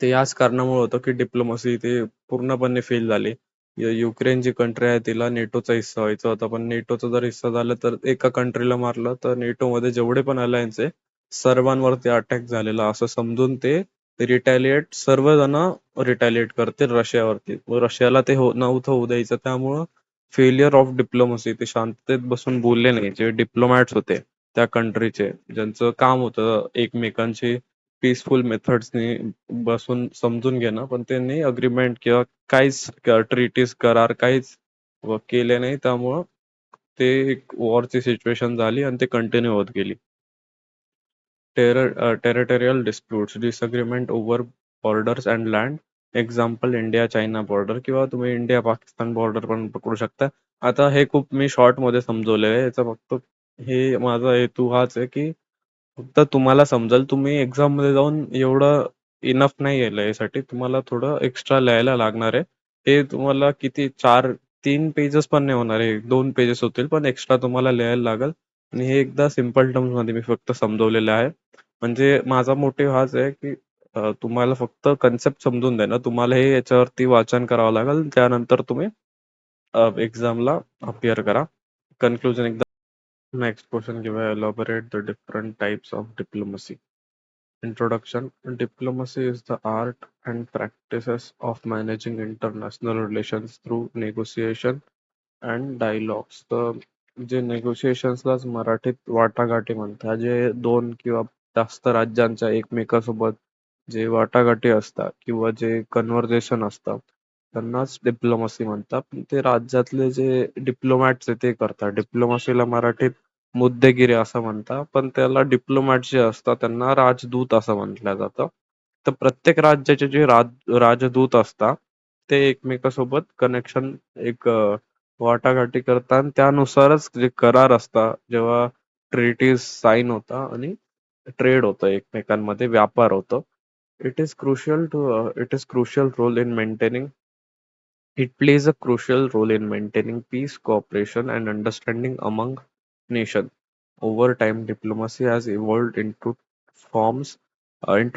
ते याच कारणामुळे होतं की डिप्लोमसी ते पूर्णपणे फेल झाली. युक्रेन जी कंट्री आहे तिला नेटोचा हिस्सा व्हायचा होता, पण नेटोचा जर हिस्सा झाला तर एका कंट्रीला मारलं तर नेटोमध्ये जेवढे पण अलायन्स आहे सर्वांवरती अटॅक झालेला असं समजून ते सर्वजण रिटॅलिएट करतील रशियावरती. रशियाला ते नव्हतं होऊ द्यायचं, त्यामुळं फेलियर ऑफ डिप्लोमसी. ते शांततेत बसून बोलले नाही, जे डिप्लोमॅट्स होते त्या कंट्रीचे, ज्यांचं काम होतं एकमेकांची पीसफुल मेथड्सनी बसून समजून घेणं, पण त्यांनी अग्रीमेंट किंवा काहीच ट्रीटीज करार काहीच केले नाही, त्यामुळं ते एक वॉरची सिच्युएशन झाली आणि ते कंटिन्यू होत गेली. Territorial disputes, disagreement over borders and land. Example, India China border किंवा तुम्ही इंडिया पाकिस्तान बॉर्डर पण पकडू शकता. आता हे खूप मी शॉर्ट मध्ये समजवलेलं आहे. याचा फक्त हे माझा हेतू हाच आहे की फक्त तुम्हाला समजेल. तुम्ही एक्झाम मध्ये जाऊन एवढं इनफ नाही आहे यासाठी. तुम्हाला थोडं एक्स्ट्रा लिहायला लागणार आहे. हे तुम्हाला किती 3 पेजेस पण नाही होणार आहे. 2 पेजेस होतील पण एक्स्ट्रा तुम्हाला लिहायला लागेल. आणि हे एकदा सिंपल टर्म्स मध्ये मी फक्त समजवलेलं आहे. म्हणजे माझा मोटिव्ह हाच आहे की तुम्हाला फक्त कन्सेप्ट समजून द्या ना. तुम्हाला हे याच्यावरती वाचन करावं लागेल. त्यानंतर तुम्ही एक्झामला अपियर करा. कन्क्लुजन एकदा. नेक्स्ट क्वेश्चन किंवा elaborate the different types of diplomacy. Introduction. Diplomacy is the art and practices of managing international relations through negotiation and dialogues. तर जे नेगोशिएशन्सलाच मराठीत वाटाघाटी म्हणतात. जे दोन किंवा जास्त राज्यांच्या एकमेकांसोबत जे वाटाघाटी असतात किंवा जे कन्व्हर्सेशन असतात त्यांनाच डिप्लोमसी म्हणतात. ते राज्यातले जे डिप्लोमॅट्स आहे ते करतात. डिप्लोमसीला मराठीत मुद्देगिरी असं म्हणतात. पण त्याला डिप्लोमॅट जे असतात त्यांना राजदूत असं म्हटलं जातं. तर प्रत्येक राज्याचे जे राजदूत असतात ते एकमेकांसोबत कनेक्शन एक वाटाघाटी करतात आणि त्यानुसारच जे करार असतात जेव्हा ट्रीटीज साइन होता आणि ट्रेड होतं एकमेकांमध्ये व्यापार होतो. It is crucial role in maintaining It plays a crucial role in maintaining peace, cooperation, and understanding among nations. Over time, diplomacy has evolved into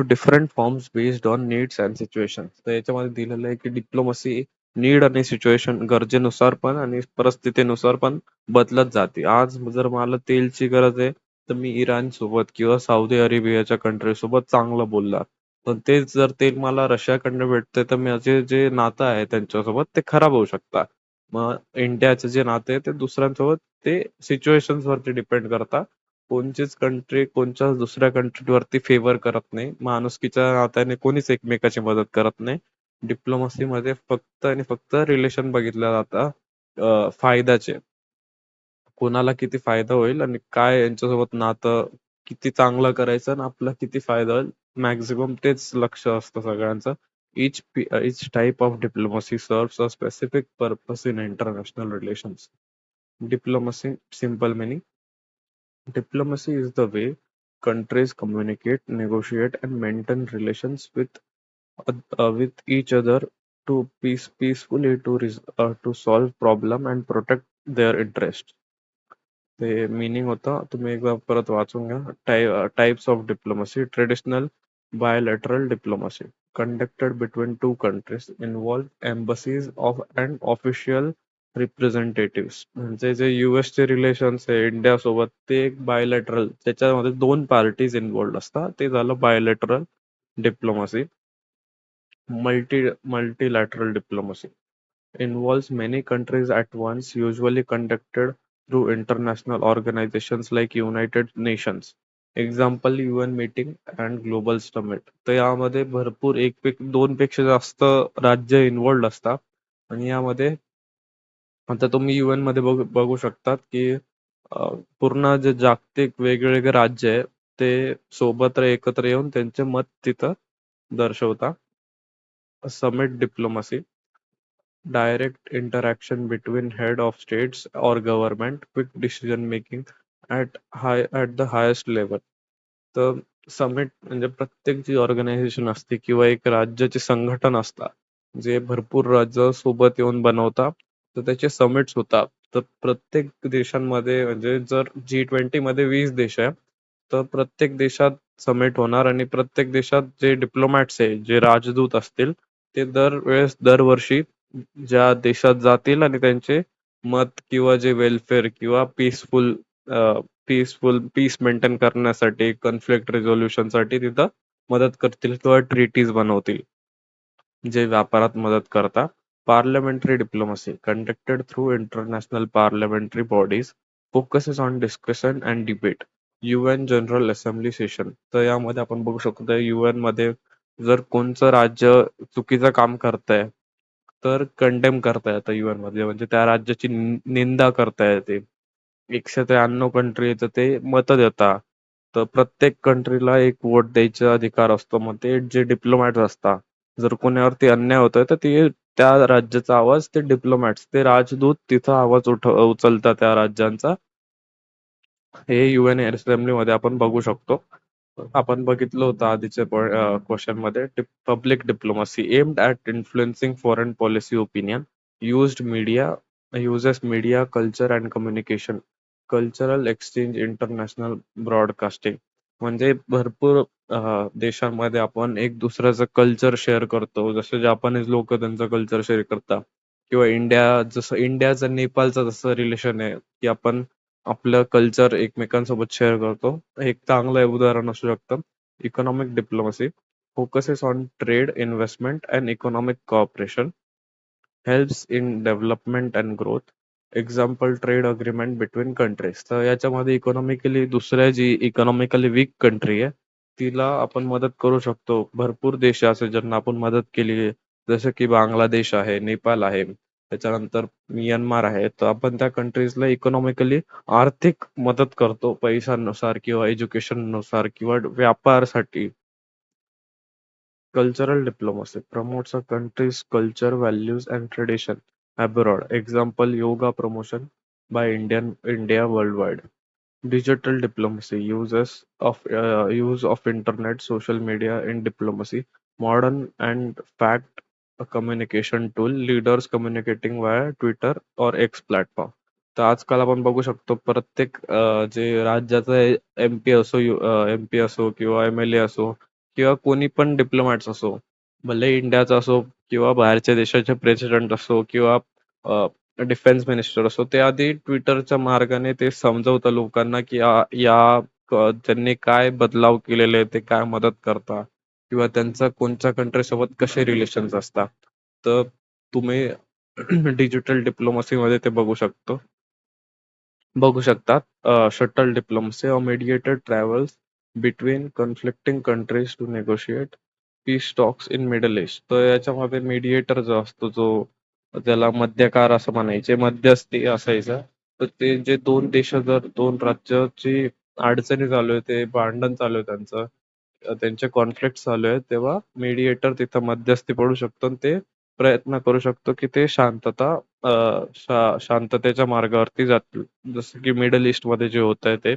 different forms based on needs and situations. तर याच्यामध्ये दिलेलं आहे की डिप्लोमसी नीड आणि सिच्युएशन गरजेनुसार पण आणि परिस्थितीनुसार पण बदलत जाते. आज जर मला तेलची गरज आहे तर मी इराण सोबत किंवा सौदी अरेबियाच्या कंट्री सोबत चांगलं बोलणार. पण तेच जर तेल मला रशियाकडनं भेटतंय तर माझे जे नातं आहे त्यांच्यासोबत ते खराब होऊ शकतात. मग इंडियाचे जे नाते आहे ते दुसऱ्यांसोबत ते सिच्युएशन्स वरती डिपेंड करतात. कोणचीच कंट्री कोणच्याच दुसऱ्या कंट्री वरती फेवर करत नाही. माणुसकीच्या नात्याने कोणीच एकमेकाची मदत करत नाही. डिप्लोमसी मध्ये फक्त आणि फक्त रिलेशन बघितलं जातं फायद्याचे. कोणाला किती फायदा होईल आणि काय यांच्यासोबत नातं किती चांगलं करायचं आणि आपला किती फायदा होईल मॅक्झिमम तेच लक्ष असतं सगळ्यांचं. Each type of diplomacy serves a specific purpose in international relations. Diplomacy, simple meaning. Diplomacy is the way countries communicate, negotiate, and maintain relations with each other to peacefully to solve problem and protect their interests. ते मीनिंग होता तुम्ही एकदा परत वाचून घ्या. Types of diplomacy. Traditional bilateral diplomacy conducted between two countries involve embassies of and official representatives. म्हणजे जे US चे रिलेशन्स आहे इंडिया सोबत ते एक बायलॅटरल त्याच्यामध्ये दोन पार्टीज इन्व्हॉल्ड असतात ते झालं bilateral diplomacy. Multilateral diplomacy involves many countries at once, usually conducted through international organizations like United Nations. Example UN meeting and global summit. तर यामध्ये भरपूर दोन पेक्षा जास्त राज्य इन्व्हॉल्ड असतात आणि यामध्ये आता तुम्ही UN मध्ये बघू शकतात की पूर्ण जे जागतिक वेगवेगळे राज्य आहे ते सोबत एकत्र येऊन त्यांचे मत तिथं दर्शवतात. Summit diplomacy. Direct interaction between head of states or government, quick decision making at the highest level. तर समिट म्हणजे प्रत्येक जी ऑर्गनायझेशन असते किंवा एक राज्याचे संघटन असतात जे भरपूर राज्य सोबत येऊन बनवतात तर त्याचे समिट्स होतात. तर प्रत्येक देशांमध्ये म्हणजे जर G20 मध्ये 20 देश आहे तर प्रत्येक देशात समिट होणार आणि प्रत्येक देशात जे डिप्लोमॅट्स आहे जे राजदूत असतील ते दरवर्षी ज्या देशात जातील आणि त्यांचे मत किंवा जे वेलफेअर किंवा पीस मेंटेन करण्यासाठी कॉन्फ्लिक्ट रिझोल्युशन साठी तिथं मदत करतील किंवा ट्रीटीज बनवतील जे व्यापारात मदत करतात. Parliamentary diplomacy conducted through international parliamentary bodies focuses on discussion and debate. UN general assembly session. तर यामध्ये आपण बघू शकतो UN मध्ये जर कोणचं राज्य चुकीचं काम करतंय तर कंडेम करता येतं UN मध्ये म्हणजे त्या राज्याची निंदा करता येते. 193 कंट्री तर ते मत देतात. तर प्रत्येक कंट्रीला एक वोट द्यायचा अधिकार असतो. मग ते जे डिप्लोमॅट असतात जर कोणावरती अन्याय होतोय तर ते त्या राज्याचा आवाज ते डिप्लोमॅट्स, ते राजदूत तिथं आवाज उचलतात त्या राज्यांचा. हे UN असेंब्लीमध्ये आपण बघू शकतो. आपण बघितलं होतं आधीच्या क्वेश्चन मध्ये, public diplomacy aimed at influencing foreign policy opinion, used media uses media culture and communication, cultural exchange, international broadcasting. म्हणजे भरपूर देशांमध्ये आपण एक दुसऱ्याचं कल्चर शेअर करतो, जसं जापानीज लोक त्यांचं कल्चर शेअर करतात, किंवा जसं इंडियाचं नेपाळचं जसं रिलेशन आहे की आपण आपलं कल्चर एकमेकांसोबत शेअर करतो. एक चांगलं उदाहरण असू शकतं. Economic diplomacy focuses on trade, investment and economic cooperation, helps in development and growth. Example trade agreement between countries. तर याच्यामध्ये इकॉनॉमिकली दुसऱ्या जी इकॉनॉमिकली वीक कंट्री आहे तिला आपण मदत करू शकतो. भरपूर देश असे ज्यांना आपण मदत केली आहे, जसं की बांगलादेश आहे, नेपाळ आहे, त्याच्यानंतर म्यानमार आहे. तर आपण त्या कंट्रीजला इकॉनॉमिकली आर्थिक मदत करतो पैशानुसार किंवा एज्युकेशननुसार किंवा व्यापारासाठी. Cultural diplomacy promotes a country's culture, values, and tradition abroad. Example: yoga promotion by India worldwide. Digital diplomacy use of internet, social media in diplomacy. Modern and fact a communication tool. Leaders communicating via Twitter or X platform. तर आजकाल आपण बघू शकतो प्रत्येक जे राज्याचा MP असो, MP असो किंवा MLA असो किंवा कोणी पण डिप्लोमॅट्स असो, भले इंडियाचा असो किंवा बाहेरच्या देशाचे प्रेसिडेंट असो किंवा डिफेन्स मिनिस्टर असो, ते आधी ट्विटरच्या मार्गाने ते समजवतं लोकांना की त्यांनी काय बदलाव केलेले, ते काय मदत करतात किंवा त्यांचा कोणत्या कंट्री सोबत कसे रिलेशन्स असतात. तर तुम्ही डिजिटल डिप्लोमसी मध्ये ते बघू शकतात. Shuttle diplomacy or mediated travels between conflicting countries to negotiate peace talks in Middle East. तर याच्यामध्ये मीडिएटर जो असतो, जो त्याला मध्यकार असं म्हणायचे, मध्यस्थी असायचा. तर ते जे दोन देश, जर दोन राज्याची अडचणी चालू आहे, ते भांडण चालू आहे त्यांचं, त्यांचे कॉन्फ्लिक्ट चालू आहे, तेव्हा मीडिएटर तिथं मध्यस्थी पडू शकतो आणि ते प्रयत्न करू शकतो की ते शांततेच्या मार्गावरती जातील. जसं की मिडल ईस्ट मध्ये जे होत आहे ते.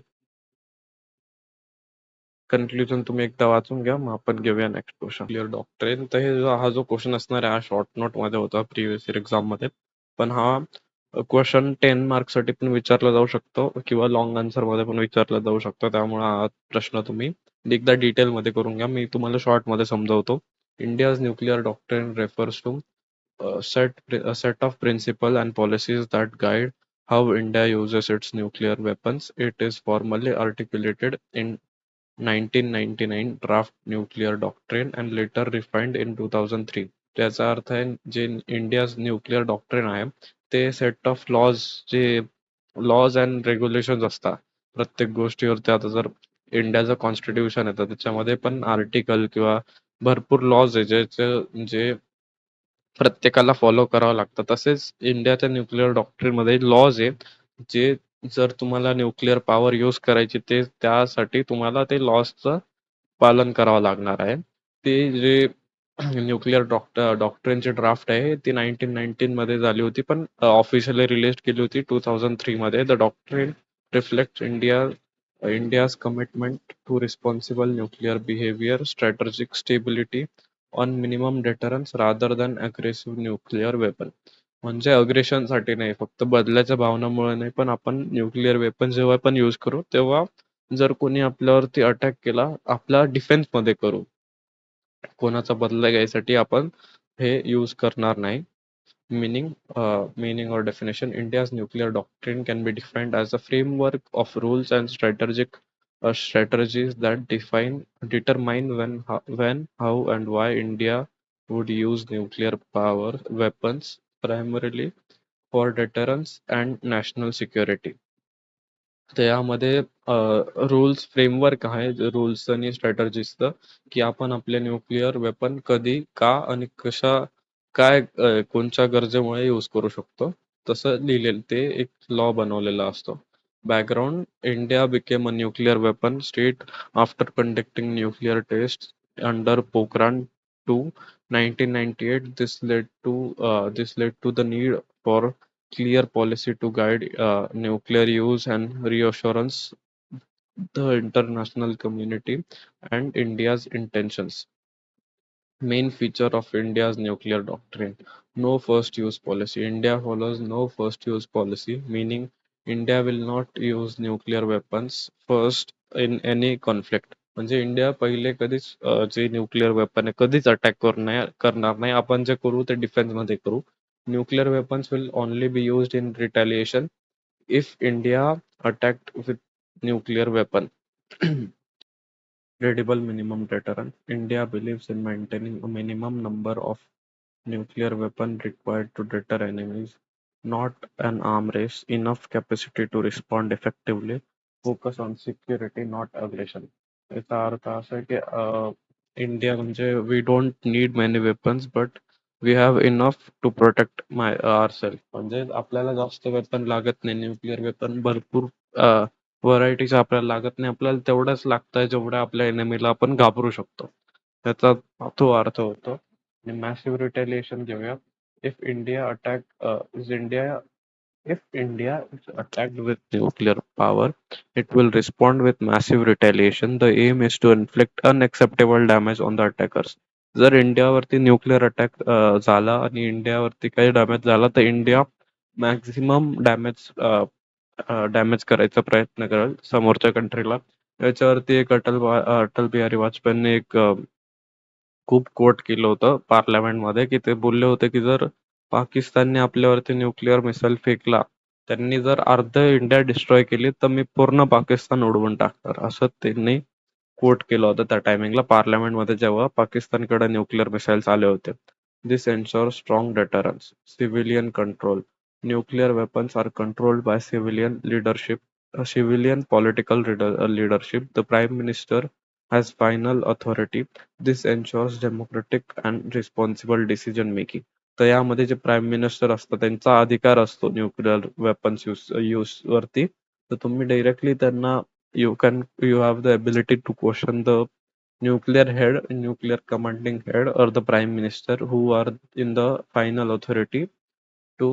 कन्क्लुजन तुम्ही एकदा वाचून घ्या, मग आपण घेऊया नेक्स्ट क्वेश्चन. Clear doctrine. तर हा जो क्वेश्चन असणार आहे, हा शॉर्ट नोट मध्ये होता प्रिव्हियस इयर एक्झाम मध्ये, पण हा क्वेश्चन 10 मार्क साठी पण विचारला जाऊ शकतो किंवा लॉंग आन्सर मध्ये पण विचारला जाऊ शकतो. त्यामुळे हा प्रश्न तुम्ही एकदा डिटेल मध्ये करून घ्या. मी तुम्हाला शॉर्ट मध्ये समजावतो. India's nuclear doctrine refers to a set of principles and policies that guide how India uses its nuclear weapons. It is formally articulated in 1999 Draft Nuclear Doctrine and later refined in 2003. त्याचा अर्थ आहे, जे इंडियाज न्यूक्लिअर डॉक्ट्रिन आहे ते set of laws and regulation असतात प्रत्येक गोष्टीवरती. आता जर इंडियाचं कॉन्स्टिट्यूशन आहे तर त्याच्यामध्ये पण आर्टिकल किंवा भरपूर लॉज आहे जे प्रत्येकाला फॉलो करावं लागतं. तसेच इंडियाच्या न्यूक्लिअर डॉक्ट्रिन मध्ये लॉज आहे, जे जर तुम्हाला न्यूक्लिअर पॉवर यूज करायची, ते त्यासाठी तुम्हाला ते लॉजचं पालन करावं लागणार आहे. ते जे न्यूक्लिअर डॉक्ट्रिनची ड्राफ्ट आहे ती 1919 मध्ये झाली होती, पण ऑफिशियली रिलीज केली होती 2003 मध्ये. The doctrine reflect India's commitment to responsible nuclear behavior, strategic stability, on minimum deterrence rather than aggressive nuclear weapon. म्हणजे अग्रेशन साठी नाही, फक्त बदल्याच्या भावनामुळे नाही, पण आपण न्यूक्लिअर वेपन जेव्हा पण यूज करू तेव्हा जर कोणी आपल्यावरती अटॅक केला, आपला डिफेन्स मध्ये करू, कोणाचा बदला घ्यायसाठी आपण हे यूज करणार नाही. Meaning or definition: India's nuclear doctrine can be defined as a framework of rules and strategies that determine when, how, and why India would use nuclear power weapons, primarily for deterrence and national security. तर यामध्ये रूल्स फ्रेमवर्क आहे, रूल्स आणि स्ट्रॅटर्जीजचं, की आपण आपले न्यूक्लिअर वेपन कधी, का आणि कोणत्या गरजेमुळे यूज करू शकतो, तसं लिहिलेलं ते एक लॉ बनवलेला असतो. Background: India became a nuclear weapon state after conducting nuclear test under Pokhran to 1998. This led to the need for clear policy to guide nuclear use and reassurance the international community and India's intentions. Main feature of India's nuclear doctrine: no first use policy. India follows no first use policy, meaning India will not use nuclear weapons first in any conflict. म्हणजे इंडिया पहिले कधीच जे न्यूक्लिअर वेपन आहे कधीच अटॅक करणार नाही. आपण जे करू ते डिफेन्स मध्ये करू. Nuclear weapons will only be used in रिटॅलिएशन if India attacked with nuclear weapon. Credible minimum deterrent. India believes in maintaining a minimum number of nuclear weapons required to deter enemies, not an arm race, enough capacity to respond effectively, focus on security, not aggression. याचा अर्थ असा आहे की इंडिया म्हणजे we don't need many weapons but we have enough to protect my our self. म्हणजे आपल्याला जास्त वेपन लागत नाही. न्यूक्लिअर वेपन भरपूर व्हरायटीज आपल्याला लागत नाही. आपल्याला तेवढंच लागतंय जेवढं आपल्या एनिमीला आपण घाबरू शकतो. त्याचा तो अर्थ होतो. आणि मॅसिव्ह रिटेलिएशन घेऊया. If India attack is India If India is attacked with nuclear power, it will respond with massive retaliation. The aim is to inflict unacceptable damage on the attackers. जर इंडियावरती न्यूक्लिअर अटॅक झाला आणि इंडियावरती काही डॅमेज झाला तर इंडिया मॅक्झिमम डॅमेज करायचा प्रयत्न करेल समोरच्या कंट्रीला. याच्यावरती एक अटल बिहारी वाजपेयींनी एक खूप कोट केलं होतं पार्लमेंटमध्ये की ते बोलले होते की जर पाकिस्तानने आपल्यावरती न्यूक्लिअर मिसाईल फेकला, त्यांनी जर अर्ध इंडिया डिस्ट्रॉय केली तर मी पूर्ण पाकिस्तान उडवून टाकणार, असं त्यांनी कोट केलं होतं त्या टायमिंगला पार्लमेंटमध्ये जेव्हा पाकिस्तानकडे न्यूक्लिअर मिसाईल्स आले होते. दिस एन्शोर strong deterrence. Civilian control. Nuclear weapons are controlled by civilian leadership, civilian political leadership. The Prime Minister has final authority. This ensures democratic and responsible decision making. तर यामध्ये जे प्राईम मिनिस्टर असतात त्यांचा अधिकार असतो न्यूक्लिअर वेपन्स यूज वरती. तर तुम्ही डायरेक्टली त्यांना you have the ability to question the nuclear head, nuclear commanding head, or the prime minister who are in the final authority to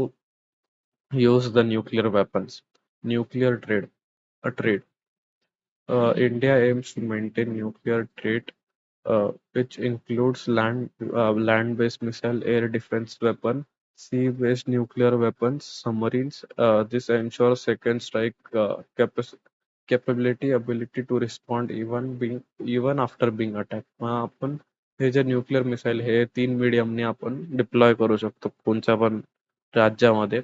use the nuclear weapons. Nuclear trade. A trade. India aims to maintain nuclear trade, which includes land-based missile, air defense weapon, sea-based nuclear weapons, submarines. This ensures second strike capability, ability to respond even after being attacked. मग आपण हे जे न्यूक्लिअर मिसाईल हे 3 मीडियमने आपण डिप्लॉय करू शकतो कोणत्या पण राज्यामध्ये,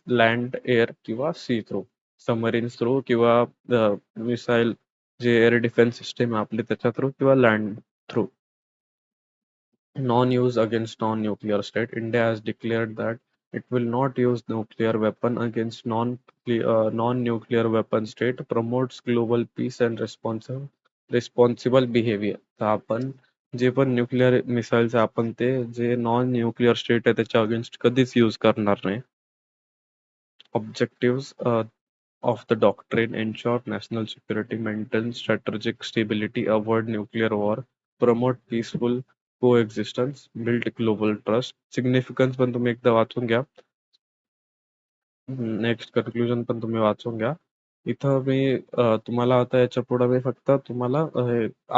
लँड, एअर किंवा सी थ्रू. सबमरीन्स थ्रू किंवा मिसाईल जे एअर डिफेन्स सिस्टम आहे आपली त्याच्या थ्रू किंवा land through. Non-use against non-nuclear state. India has declared that it will not use nuclear weapon against non-nuclear weapon state. Promotes global peace and responsible behavior. तर आपण जे पण न्यूक्लिअर मिसाईल्स आपण ते जे नॉन न्यूक्लिअर स्टेट आहे त्याच्या अगेन्स्ट कधीच यूज करणार नाही. Objectives of the doctrine: ensure national security, maintain strategic stability, avoid nuclear war, promote peaceful coexistence, build global trust. Significance पण तुम्ही एकदा वाचून घ्या. नेक्स्ट कन्क्लुजन पण तुम्ही वाचून घ्या. इथं मी तुम्हाला आता याच्या पुढे मी फक्त तुम्हाला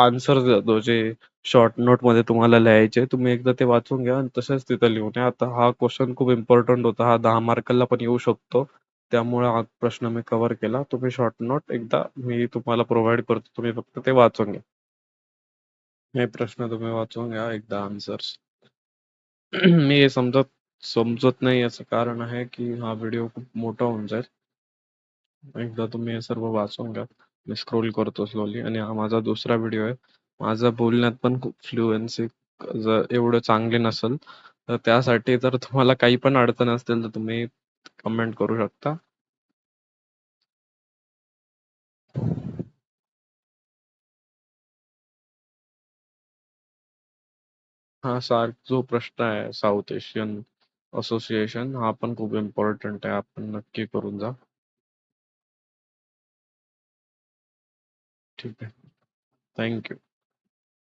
आन्सर देतो जे शॉर्ट नोट मध्ये तुम्हाला लिहायचे. तुम्ही एकदा ते वाचून घ्या आणि तसेच तिथं लिहून या. आता हा क्वेश्चन खूप इम्पॉर्टंट होता. हा 10 मार्काला पण येऊ शकतो. त्यामुळे हा प्रश्न मी कव्हर केला. तुम्ही शॉर्ट नोट एकदा मी तुम्हाला प्रोव्हाइड करतो. तुम्ही फक्त ते वाचून घ्या. हे प्रश्न तुम्ही वाचून घ्या एकदा आन्सर्स. मी हे समजत नाही याचं कारण आहे की हा व्हिडिओ खूप मोठा होऊन जाईल. एकदा तुम्ही हे सर्व वाचून घ्या. मी स्क्रोल करतो स्लोली आणि हा माझा दुसरा व्हिडिओ आहे. माझा बोलण्यात पण खूप फ्लुएन्सी जर एवढं चांगली नसेल तर त्यासाठी जर तुम्हाला काही पण अडचण असतील तर तुम्ही कमेंट करू शकता. हा जो प्रश्न आहे साऊथ एशियन असोसिएशन हा पण खूप इम्पॉर्टंट आहे. आपण नक्की करून जा. ठीक आहे. थँक्यू.